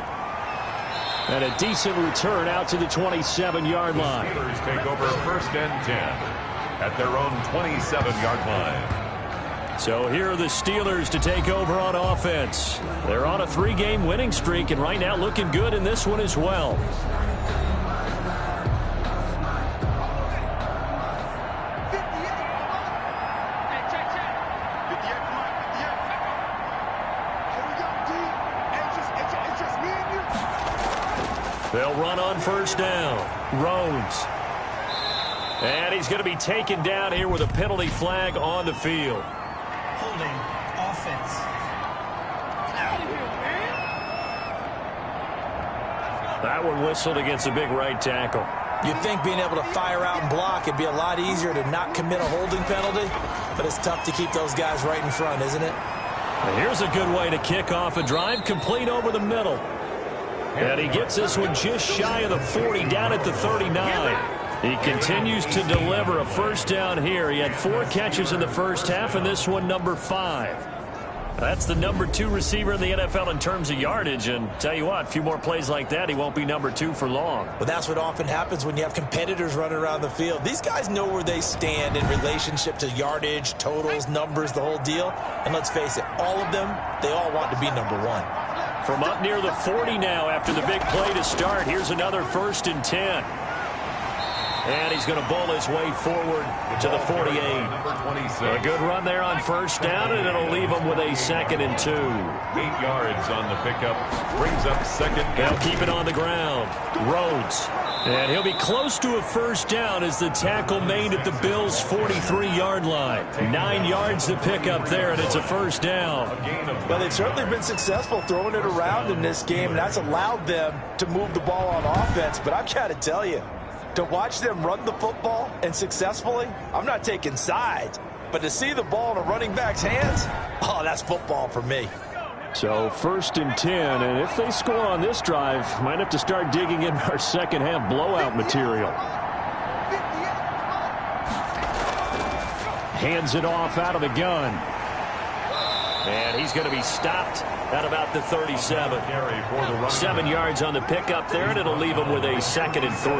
And a decent return out to the 27-yard line. Steelers take over first and 10 at their own 27-yard line. So here are the Steelers to take over on offense. They're on a 3-game winning streak, and right now looking good in this one as well. They'll run on first down. Rhodes. And he's going to be taken down here with a penalty flag on the field. Holding offense. That one whistled against a big right tackle. You'd think being able to fire out and block it'd be a lot easier to not commit a holding penalty, but it's tough to keep those guys right in front, isn't it? And here's a good way to kick off a drive, complete over the middle. And he gets this one just shy of the 40, down at the 39. He continues to deliver a first down here. He had 4 catches in the first half, and this one number 5. That's the number 2 receiver in the NFL in terms of yardage. And tell you what, a few more plays like that, he won't be number 2 for long. Well, that's what often happens when you have competitors running around the field. These guys know where they stand in relationship to yardage, totals, numbers, the whole deal. And let's face it, all of them, they all want to be number 1. From up near the 40 now after the big play to start, here's another 1st and 10. And he's going to bowl his way forward to the 48. A good run there on first down, and it'll leave him with a 2nd and 2. 8 yards on the pickup. Brings up 2nd. They'll keep it on the ground. Rhodes. And he'll be close to a first down as the tackle made at the Bills' 43-yard line. 9 yards to pick up there, and it's a first down. Well, they've certainly been successful throwing it around in this game, and that's allowed them to move the ball on offense. But I've got to tell you, to watch them run the football and successfully, I'm not taking sides, but to see the ball in a running back's hands, oh, that's football for me. So 1st and 10, and if they score on this drive, might have to start digging in our second half blowout material. Hands it off out of the gun. And he's going to be stopped at about the 37. 7 yards on the pickup there, and it'll leave him with a 2nd and 3.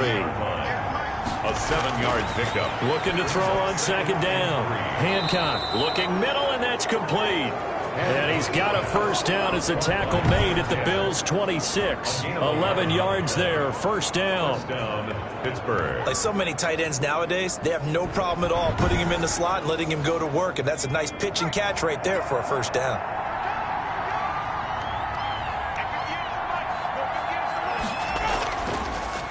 A 7-yard pickup. Looking to throw on 2nd down. Hancock looking middle, and that's complete. And he's got a first down as the tackle made at the Bills' 26. 11 yards there, first down. Pittsburgh. Like so many tight ends nowadays, they have no problem at all putting him in the slot and letting him go to work, and that's a nice pitch and catch right there for a first down.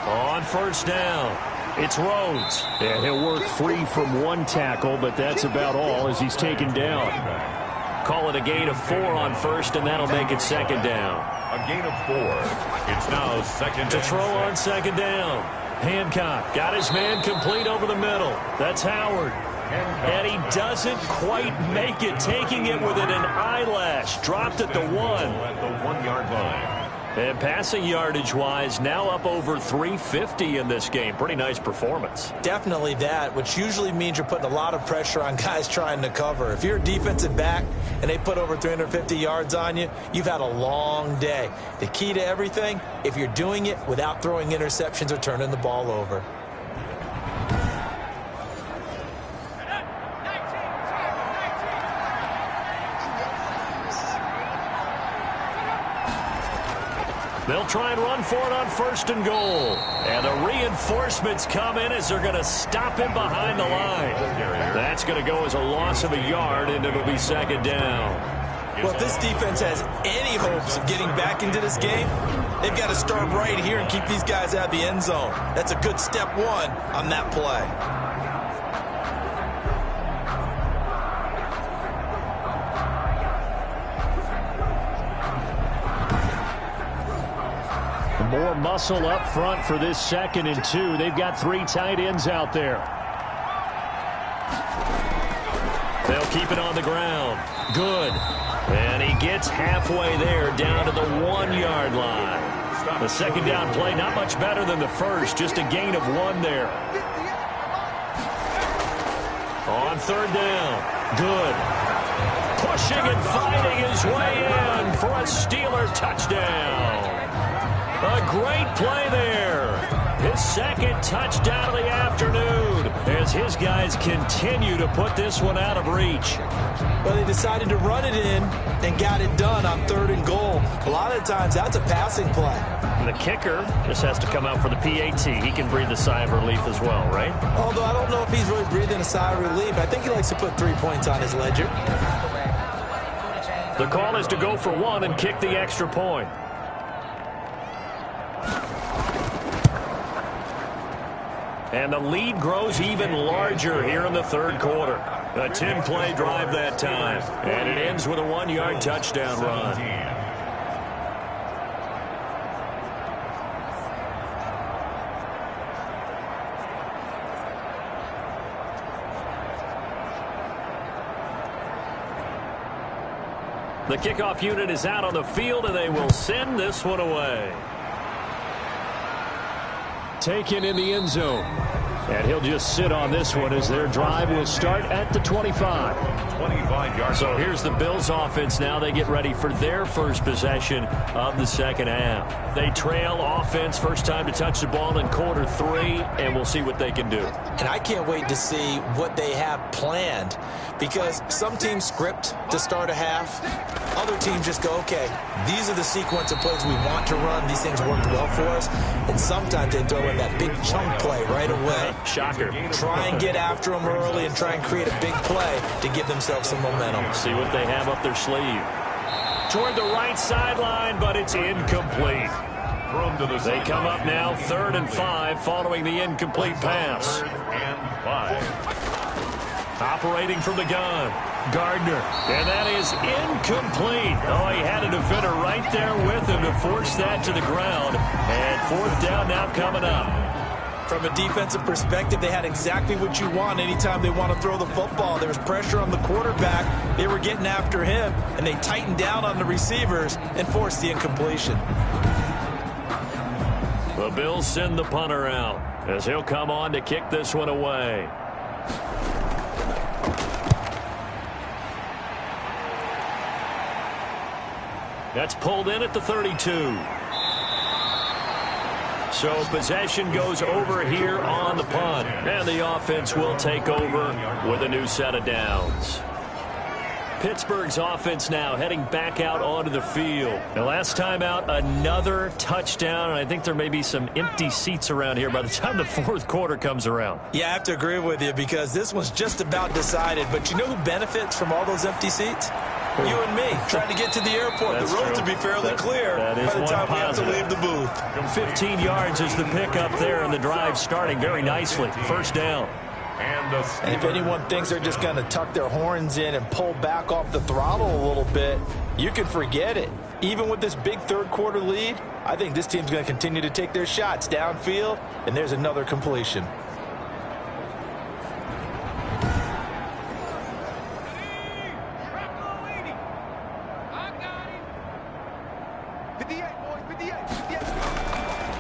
On first down, it's Rhodes. And he'll work free from 1 tackle, but that's about all as he's taken down. Call it a gain of 4 on first, and that'll make it 2nd down. A gain of 4. It's now 2nd To and throw 6. on 2nd down. Hancock got his man complete over the middle. That's Howard. And he doesn't quite make it, taking it within an eyelash. Dropped at the 1. At the 1-yard line. And passing yardage-wise, now up over 350 in this game. Pretty nice performance. Definitely that, which usually means you're putting a lot of pressure on guys trying to cover. If you're a defensive back and they put over 350 yards on you, you've had a long day. The key to everything, if you're doing it without throwing interceptions or turning the ball over. They'll try and run for it on 1st and goal. And the reinforcements come in as they're going to stop him behind the line. That's going to go as a loss of a yard, and it'll be 2nd down. Well, if this defense has any hopes of getting back into this game, they've got to start right here and keep these guys out of the end zone. That's a good step 1 on that play. More muscle up front for this 2nd and 2. They've got 3 tight ends out there. They'll keep it on the ground. Good. And he gets halfway there down to the 1-yard line. The 2nd down play not much better than the first. Just a gain of 1 there. On 3rd down. Good. Pushing and fighting his way in for a Steeler touchdown. A great play there. His 2nd touchdown of the afternoon as his guys continue to put this one out of reach. Well, they decided to run it in and got it done on 3rd and goal. A lot of times that's a passing play. The kicker just has to come out for the PAT. He can breathe a sigh of relief as well, right? Although I don't know if he's really breathing a sigh of relief. I think he likes to put 3 points on his ledger. The call is to go for 1 and kick the extra point. And the lead grows even larger here in the third quarter. A 10-play drive that time. And it ends with a 1-yard touchdown run. The kickoff unit is out on the field, and they will send this one away. Taken in the end zone. And he'll just sit on this one as their drive will start at the 25. 25 yards. So here's the Bills offense now. They get ready for their first possession of the second half. They trail offense, first time to touch the ball in quarter 3, and we'll see what they can do. And I can't wait to see what they have planned, because some teams script to start a half. Other teams just go, okay, these are the sequence of plays we want to run. These things worked well for us. And sometimes they throw in that big chunk play right away. Shocker. Try and get after them early and try and create a big play to give themselves some momentum. See what they have up their sleeve. Toward the right sideline, but it's incomplete. They come up now 3rd and 5 following the incomplete pass. 3rd and 5. Operating from the gun. Gardner. And that is incomplete. Oh, he had a defender right there with him to force that to the ground. And 4th down now coming up. From a defensive perspective, they had exactly what you want anytime they want to throw the football. There was pressure on the quarterback. They were getting after him, and they tightened down on the receivers and forced the incompletion. The Bills send the punter out as he'll come on to kick this one away. That's pulled in at the 32. So possession goes over here on the punt. And the offense will take over with a new set of downs. Pittsburgh's offense now heading back out onto the field. The last time out, another touchdown. And I think there may be some empty seats around here by the time the 4th quarter comes around. Yeah, I have to agree with you, because this one's just about decided. But you know who benefits from all those empty seats? You and me, trying to get to the airport. That's the road true. to be fairly clear by the time we have to leave the booth. 15 yards is the pickup there, and the drive starting very nicely. 1st down. And if anyone thinks they're just going to tuck their horns in and pull back off the throttle a little bit, you can forget it. Even with this big 3rd quarter lead, I think this team's going to continue to take their shots downfield, and there's another completion.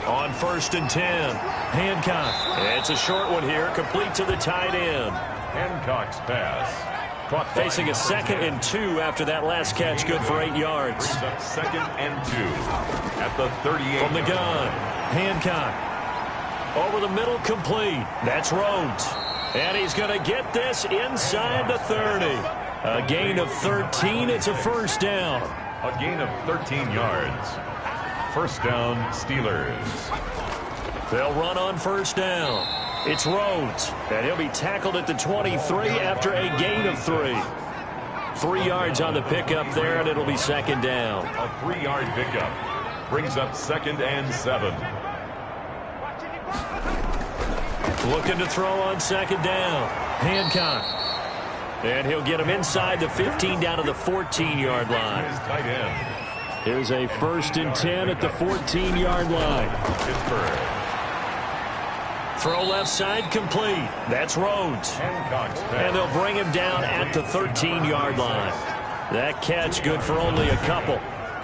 On 1st and 10, Hancock. It's a short one here, complete to the tight end. Hancock's pass. Facing a 2nd and 2 after that last catch, good for 8 yards. Brings up 2nd and 2 at the 38. From the gun, Hancock. Over the middle, complete. That's Rhodes. And he's going to get this inside the 30. A gain of 13. It's a 1st down. A gain of 13 yards. 1st down, Steelers. They'll run on 1st down. It's Rhodes, and he'll be tackled at the 23 after a gain of 3. 3 yards on the pickup there, and it'll be 2nd down. A 3-yard pickup brings up 2nd and 7. Looking to throw on 2nd down. Hancock. And he'll get him inside the 15 down to the 14-yard line. His tight end. Here's a 1st and 10 at the 14-yard line. Pittsburgh. Throw left side, complete. That's Rhodes. Hancock's pass. And they'll bring him down at the 13-yard line. That catch good for only a couple.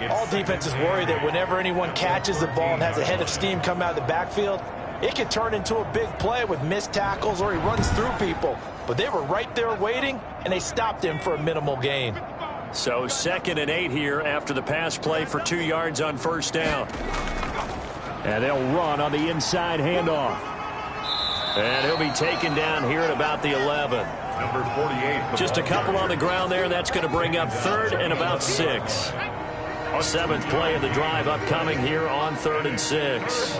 All defenses worry that whenever anyone catches the ball and has a head of steam come out of the backfield, it can turn into a big play with missed tackles or he runs through people. But they were right there waiting, and they stopped him for a minimal gain. So 2nd and 8 here after the pass play for 2 yards on 1st down. And they'll run on the inside handoff. And he'll be taken down here at about the 11. Number 48. Just a couple on the ground there. That's going to bring up 3rd and about 6. 7th play of the drive upcoming here on 3rd and 6.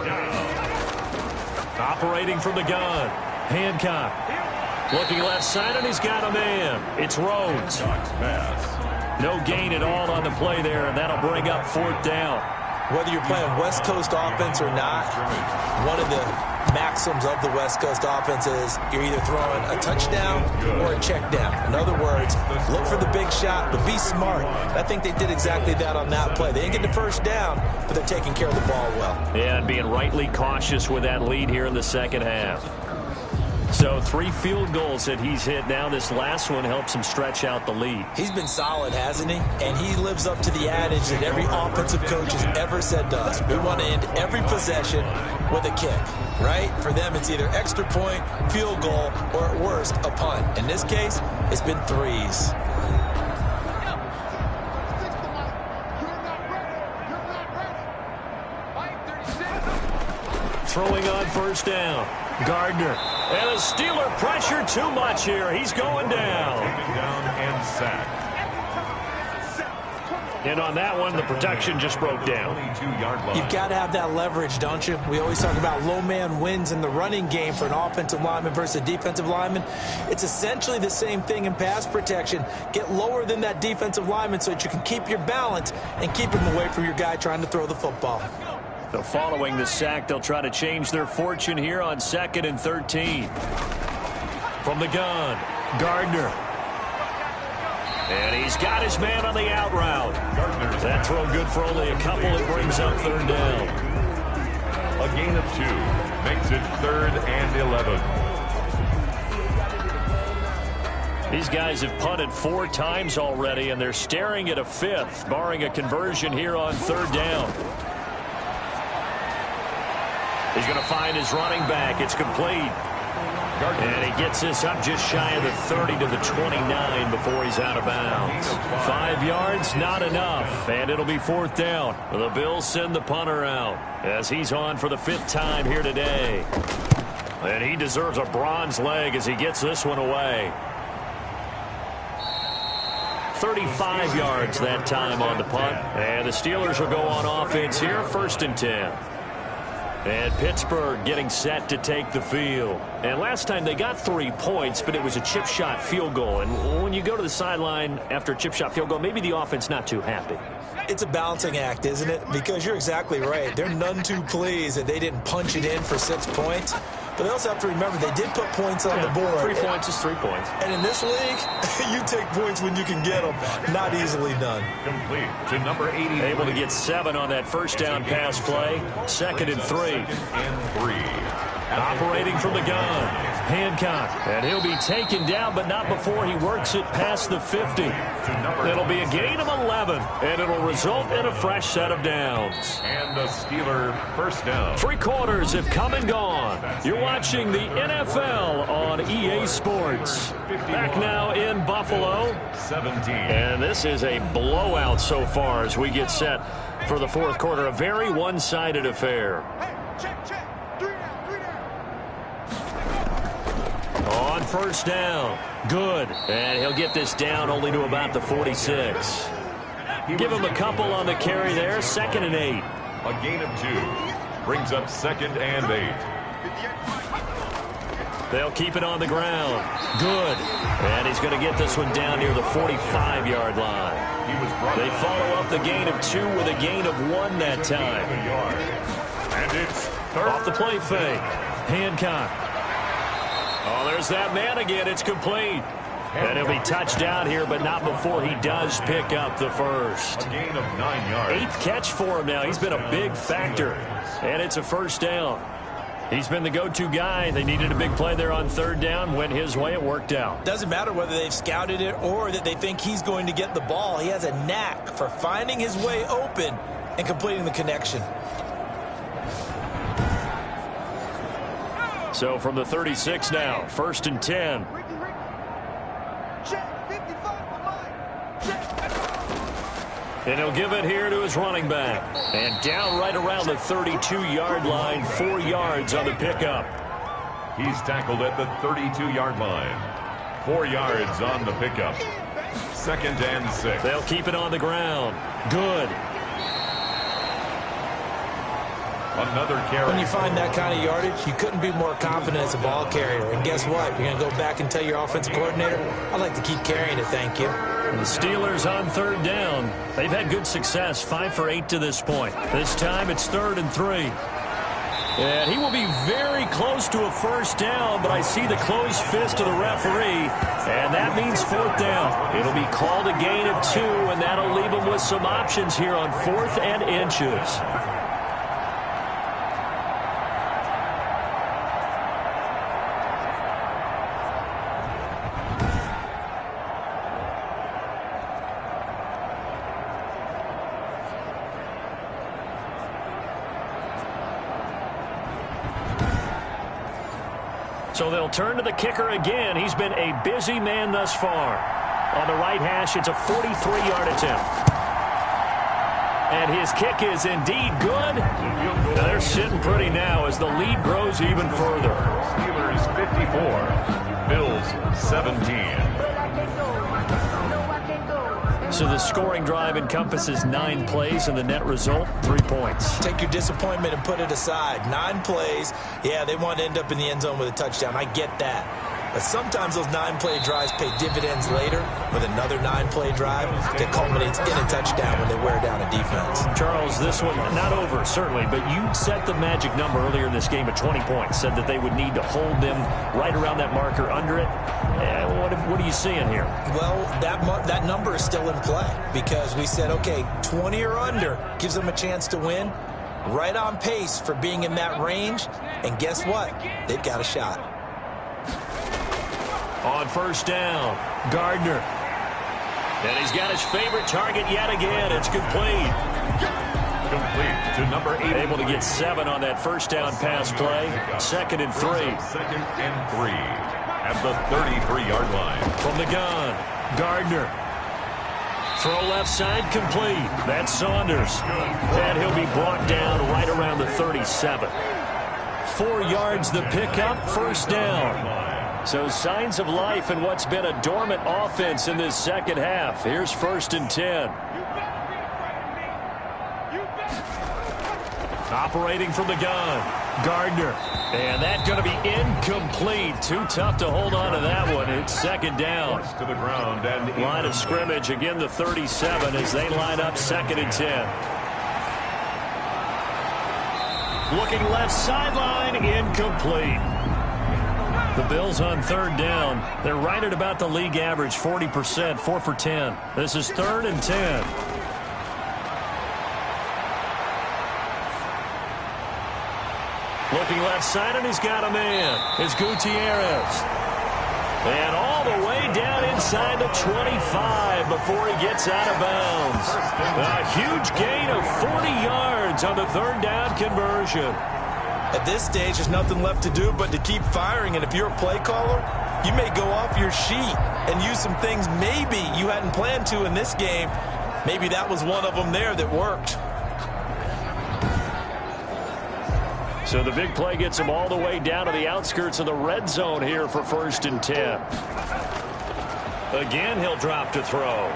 Operating from the gun. Hancock. Looking left side, and he's got a man. It's Rhodes. No gain at all on the play there, and that'll bring up 4th down. Whether you're playing West Coast offense or not, one of the maxims of the West Coast offense is you're either throwing a touchdown or a check down. In other words, look for the big shot, but be smart. I think they did exactly that on that play. They didn't get the first down, but they're taking care of the ball well. Yeah, and being rightly cautious with that lead here in the second half. So 3 field goals that he's hit now. This last one helps him stretch out the lead. He's been solid, hasn't he? And he lives up to the adage that every offensive coach has ever said to us. We want to end every possession with a kick, right? For them, it's either extra point, field goal, or at worst, a punt. In this case, it's been 3s. Throwing on first down. Gardner. And the Steeler pressure too much here. He's going down. Taken down and sacked. And on that one, the protection just broke down. 22-yard line. You've got to have that leverage, don't you? We always talk about low man wins in the running game for an offensive lineman versus a defensive lineman. It's essentially the same thing in pass protection. Get lower than that defensive lineman so that you can keep your balance and keep him away from your guy trying to throw the football. So following the sack, they'll try to change their fortune here on 2nd and 13. From the gun, Gardner. And he's got his man on the out route. That throw good for only a couple. It brings up 3rd down. A gain of 2 makes it 3rd and 11. These guys have punted 4 times already, and they're staring at a 5th, barring a conversion here on 3rd down. He's going to find his running back. It's complete. And he gets this up just shy of the 30 to the 29 before he's out of bounds. 5 yards, not enough. And it'll be 4th down. The Bills send the punter out as he's on for the 5th time here today. And he deserves a bronze leg as he gets this one away. 35 yards that time on the punt. And the Steelers will go on offense here, 1st and 10. And Pittsburgh getting set to take the field. And last time they got 3 points, but it was a chip shot field goal. And when you go to the sideline after a chip shot field goal, maybe the offense not too happy. It's a balancing act, isn't it? Because you're exactly right. They're none too pleased that they didn't punch it in for 6 points. But they also have to remember they did put points on the board. 3 points is 3 points. And in this league, you take points when you can get them. Not easily done. Complete to number 80. Able to get 7 on that first down pass play. 2nd and 3. Operating from the gun. Hancock. And he'll be taken down, but not before he works it past the 50. It'll be a gain of 11, and it'll result in a fresh set of downs. And the Steeler 1st down. 3 quarters have come and gone. You're watching the NFL on EA Sports. Back now in Buffalo. 17. And this is a blowout so far as we get set for the 4th quarter. A very one-sided affair. On first down. Good. And he'll get this down only to about the 46. Give him a couple on the carry there. 2nd and 8. A gain of 2 brings up 2nd and 8. They'll keep it on the ground. Good. And he's going to get this one down near the 45-yard line. They follow up the gain of 2 with a gain of 1 that time. And it's Off the play fake. Hancock. Oh, there's that man again. It's complete. And he'll be touched down here, but not before he does pick up the first. a gain of 9 yards. 8th catch for him now. He's been a big factor. And it's a 1st down. He's been the go-to guy. They needed a big play there on 3rd down. Went his way. It worked out. Doesn't matter whether they've scouted it or that they think he's going to get the ball. He has a knack for finding his way open and completing the connection. So from the 36 now, 1st and 10. And he'll give it here to his running back. And down right around the 32-yard line, 4 yards on the pickup. He's tackled at the 32-yard line. 4 yards on the pickup. 2nd and 6. They'll keep it on the ground. Good. Another carry. When you find that kind of yardage, you couldn't be more confident as a ball carrier. And guess what? You're going to go back and tell your offensive coordinator, I'd like to keep carrying it, thank you. And the Steelers on 3rd down. They've had good success, 5 for 8 to this point. This time it's 3rd and 3. And he will be very close to a first down, but I see the closed fist of the referee, and that means fourth down. It'll be called a gain of 2, and that'll leave him with some options here on 4th and inches. So they'll turn to the kicker again. He's been a busy man thus far. On the right hash, it's a 43-yard attempt. And his kick is indeed good. Now they're sitting pretty now as the lead grows even further. Steelers 54, Bills 17. So the scoring drive encompasses 9 plays, and the net result, 3 points. Take your disappointment and put it aside. 9 plays. Yeah, they want to end up in the end zone with a touchdown. I get that. But sometimes those 9-play drives pay dividends later with another 9-play drive that culminates in a touchdown when they wear down a defense. Charles, this one not over, certainly, but you set the magic number earlier in this game at 20 points, said that they would need to hold them right around that marker under it. What are you seeing here? Well, that number is still in play because we said, okay, 20 or under gives them a chance to win. Right on pace for being in that range. And guess what? They've got a shot. On first down, Gardner. And he's got his favorite target yet again. It's complete. Complete to number 8. Able to get 7 on that first down pass play. 2nd and 3. 2nd and 3 at the 33-yard line. From the gun, Gardner. Throw left side complete. That's Saunders. And he'll be brought down right around the 37. 4 yards the pickup, first down. So signs of life in what's been a dormant offense in this second half. Here's 1st and 10. Operating from the gun, Gardner. And that's going to be incomplete. Too tough to hold on to that one. It's 2nd down. To the ground and line of scrimmage, again the 37 as they line up 2nd and 10. Looking left sideline, incomplete. The Bills on 3rd down. They're right at about the league average, 40%, 4 for 10. This is 3rd and 10. Looking left side, and he's got a man. It's Gutierrez. And all the way down inside the 25 before he gets out of bounds. A huge gain of 40 yards on the 3rd down conversion. At this stage, there's nothing left to do but to keep firing. And if you're a play caller, you may go off your sheet and use some things maybe you hadn't planned to in this game. Maybe that was one of them there that worked. So the big play gets him all the way down to the outskirts of the red zone here for 1st and 10. Again, he'll drop to throw.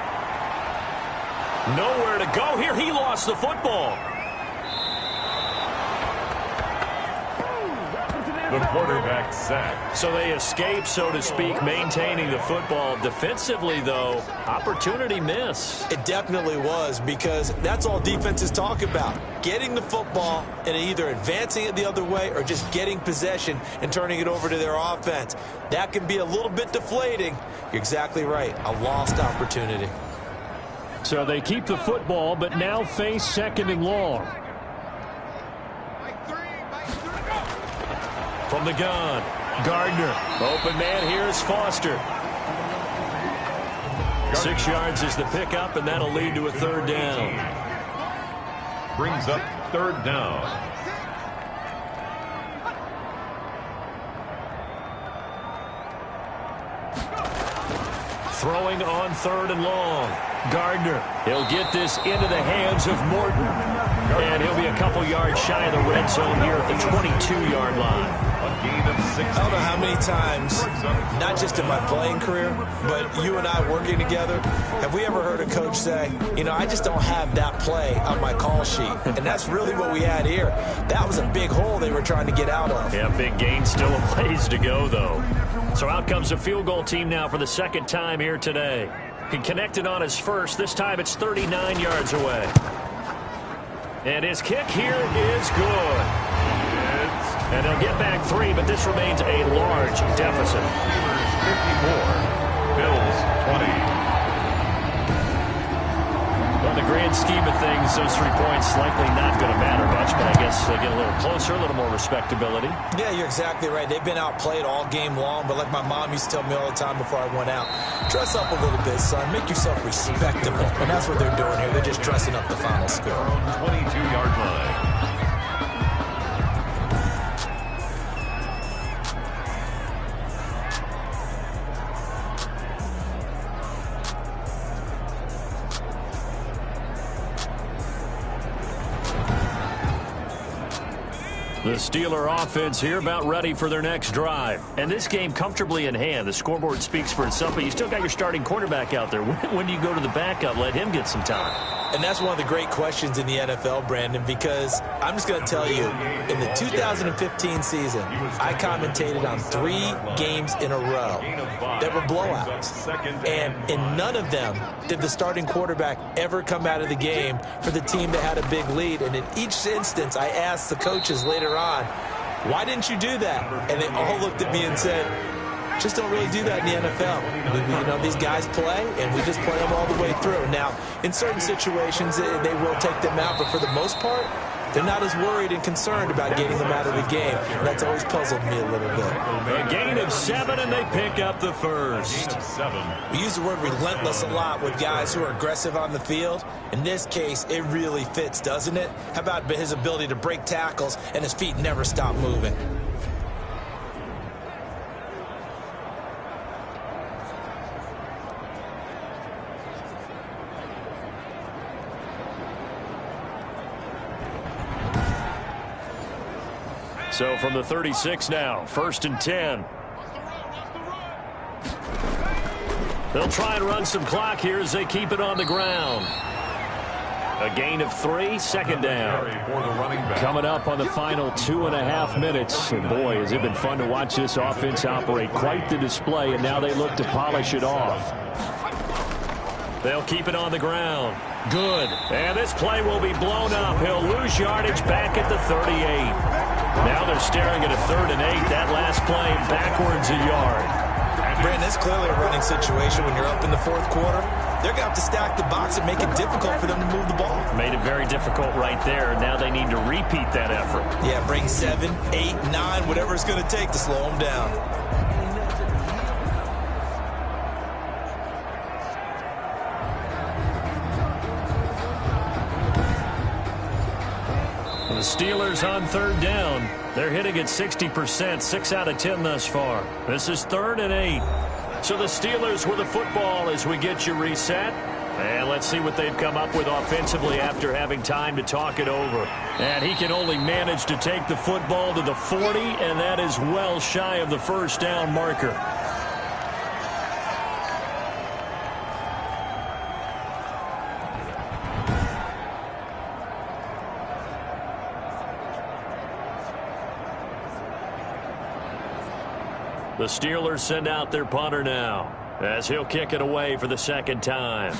Nowhere to go here. He lost the football. the quarterback sack. So they escape, so to speak, maintaining the football. Defensively, though, opportunity miss. It definitely was, because that's all defenses talk about. Getting the football and either advancing it the other way or just getting possession and turning it over to their offense. That can be a little bit deflating. You're exactly right. A lost opportunity. So they keep the football, but now face second and long. From the gun, Gardner. Open man here is Foster. 6 yards is the pickup, and that'll lead to a third down. Brings up third down. Throwing on third and long. Gardner. He'll get this into the hands of Morton. And he'll be a couple yards shy of the red zone here at the 22-yard line. A gain of 6. I don't know how many times, not just in my playing career, but you and I working together, have we ever heard a coach say, you know, I just don't have that play on my call sheet. And that's really what we had here. That was a big hole they were trying to get out of. Yeah, big gain, still a ways to go, though. So out comes the field goal team now for the second time here today. He connected on his first. This time it's 39 yards away. And his kick here is good. And they'll get back 3, but this remains a large deficit. Steelers 54, Bills 20. Well, in the grand scheme of things, those 3 points likely not going to matter much, but I guess they get a little closer, a little more respectability. Yeah, you're exactly right. They've been outplayed all game long, but like my mom used to tell me all the time before I went out, dress up a little bit, son. Make yourself respectable. And that's what they're doing here. They're just dressing up the final score. 22-yard line. The Steeler offense here about ready for their next drive. And this game comfortably in hand. The scoreboard speaks for itself, but you still got your starting quarterback out there. When do you go to the backup? Let him get some time. And that's one of the great questions in the NFL, Brandon, because I'm just going to tell you, in the 2015 season, I commentated on 3 games in a row that were blowouts. And in none of them did the starting quarterback ever come out of the game for the team that had a big lead. And in each instance, I asked the coaches later on, why didn't you do that? And they all looked at me and said, just don't really do that in the NFL. You know, these guys play, and we just play them all the way through. Now, in certain situations, they will take them out, but for the most part, they're not as worried and concerned about getting them out of the game. And that's always puzzled me a little bit. A gain of 7, and they pick up the first. We use the word relentless a lot with guys who are aggressive on the field. In this case, it really fits, doesn't it? How about his ability to break tackles and his feet never stop moving? So from the 36 now, 1st and 10. They'll try and run some clock here as they keep it on the ground. A gain of 3, 2nd down. Coming up on the final 2.5 minutes. And boy, has it been fun to watch this offense operate. Quite the display, and now they look to polish it off. They'll keep it on the ground. Good. And this play will be blown up. He'll lose yardage back at the 38. Now they're staring at a 3rd and 8. That last play backwards a yard. Brandon, it's clearly a running situation when you're up in the 4th quarter. They're going to have to stack the box and make it difficult for them to move the ball. Made it very difficult right there. Now they need to repeat that effort. Yeah, bring 7, 8, 9, whatever it's going to take to slow them down. The Steelers on 3rd down. They're hitting at 60%, 6 out of 10 thus far. This is 3rd and 8. So the Steelers with the football as we get you reset. And let's see what they've come up with offensively after having time to talk it over. And he can only manage to take the football to the 40, and that is well shy of the 1st down marker. The Steelers send out their punter now as he'll kick it away for the 2nd time.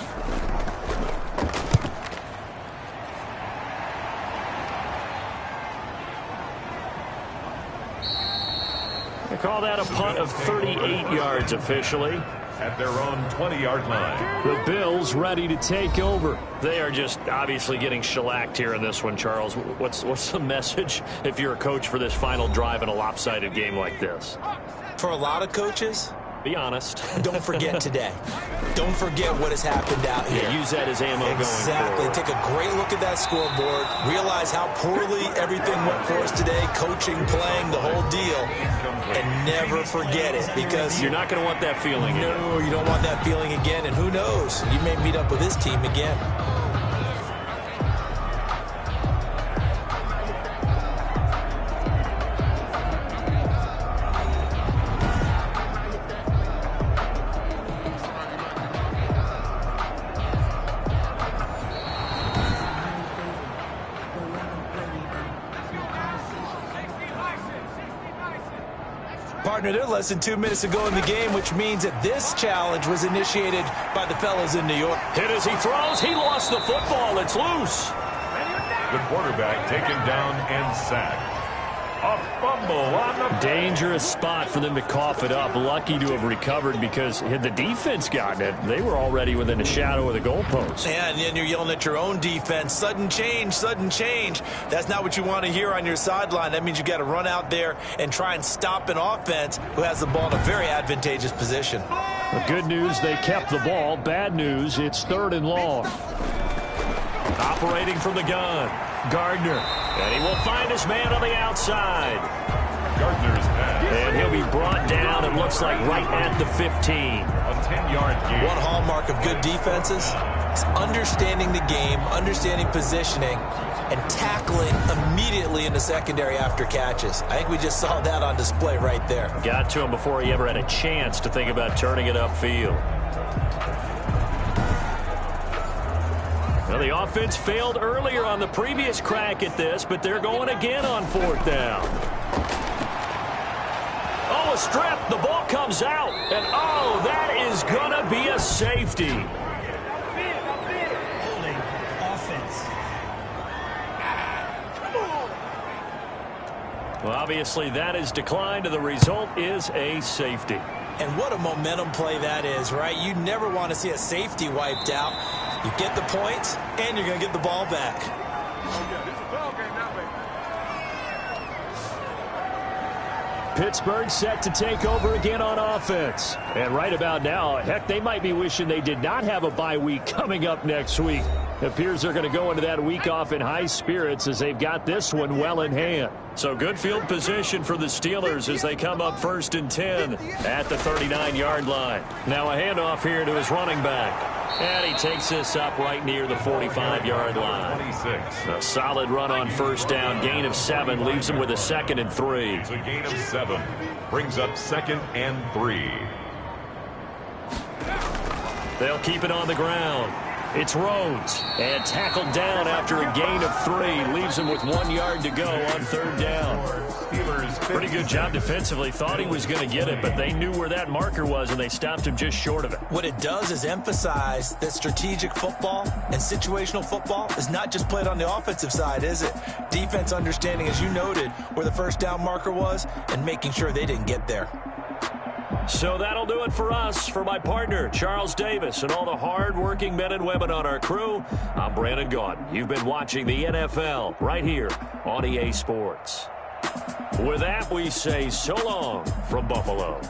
They call that a punt of 38 yards officially. At their own 20-yard line. The Bills ready to take over. They are just obviously getting shellacked here in this one, Charles. What's the message if you're a coach for this final drive in a lopsided game like this? For a lot of coaches, be honest. Don't forget today. Don't forget what has happened out here. Yeah, use that as ammo exactly. going forward. Take a great look at that scoreboard. Realize how poorly everything went for us today. Coaching, playing, the whole deal. And never forget it, because you're not going to want that feeling. No, you don't want that feeling again. And who knows? You may meet up with this team again. Partner, they're less than 2 minutes to go in the game, which means that this challenge was initiated by the fellows in New York. Hit as he throws. He lost the football. It's loose. The quarterback taken down and sacked. A fumble on the... Dangerous spot for them to cough it up. Lucky to have recovered because had the defense gotten it, they were already within a shadow of the goalpost. Yeah, and then you're yelling at your own defense. Sudden change, sudden change. That's not what you want to hear on your sideline. That means you got to run out there and try and stop an offense who has the ball in a very advantageous position. The good news, they kept the ball. Bad news, it's 3rd and long. Operating from the gun, Gardner. And he will find his man on the outside. Gardner's pass. And he'll be brought down, it looks like, right at the 15. A 10-yard gain. One hallmark of good defenses is understanding the game, understanding positioning, and tackling immediately in the secondary after catches. I think we just saw that on display right there. Got to him before he ever had a chance to think about turning it upfield. Well, the offense failed earlier on the previous crack at this, but they're going again on 4th down. Oh, a strip. The ball comes out. And, oh, that is going to be a safety. Holding offense. Well, obviously, that is declined, and the result is a safety. And what a momentum play that is, right? You never want to see a safety wiped out. You get the points, and you're going to get the ball back. Pittsburgh set to take over again on offense. And right about now, heck, they might be wishing they did not have a bye week coming up next week. It appears they're going to go into that week off in high spirits as they've got this one well in hand. So good field position for the Steelers as they come up 1st and 10 at the 39-yard line. Now a handoff here to his running back. And he takes this up right near the 45-yard line. 26. A solid run on 1st down. Gain of 7 leaves him with a 2nd and 3. It's a gain of 7. Brings up 2nd and 3. They'll keep it on the ground. It's Rhodes, and tackled down after a gain of 3. Leaves him with 1 yard to go on 3rd down. Pretty good job defensively. Thought he was going to get it, but they knew where that marker was, and they stopped him just short of it. What it does is emphasize that strategic football and situational football is not just played on the offensive side, is it? Defense understanding, as you noted, where the 1st down marker was and making sure they didn't get there. So that'll do it for us. For my partner, Charles Davis, and all the hard-working men and women on our crew, I'm Brandon Gaudin. You've been watching the NFL right here on EA Sports. With that, we say so long from Buffalo.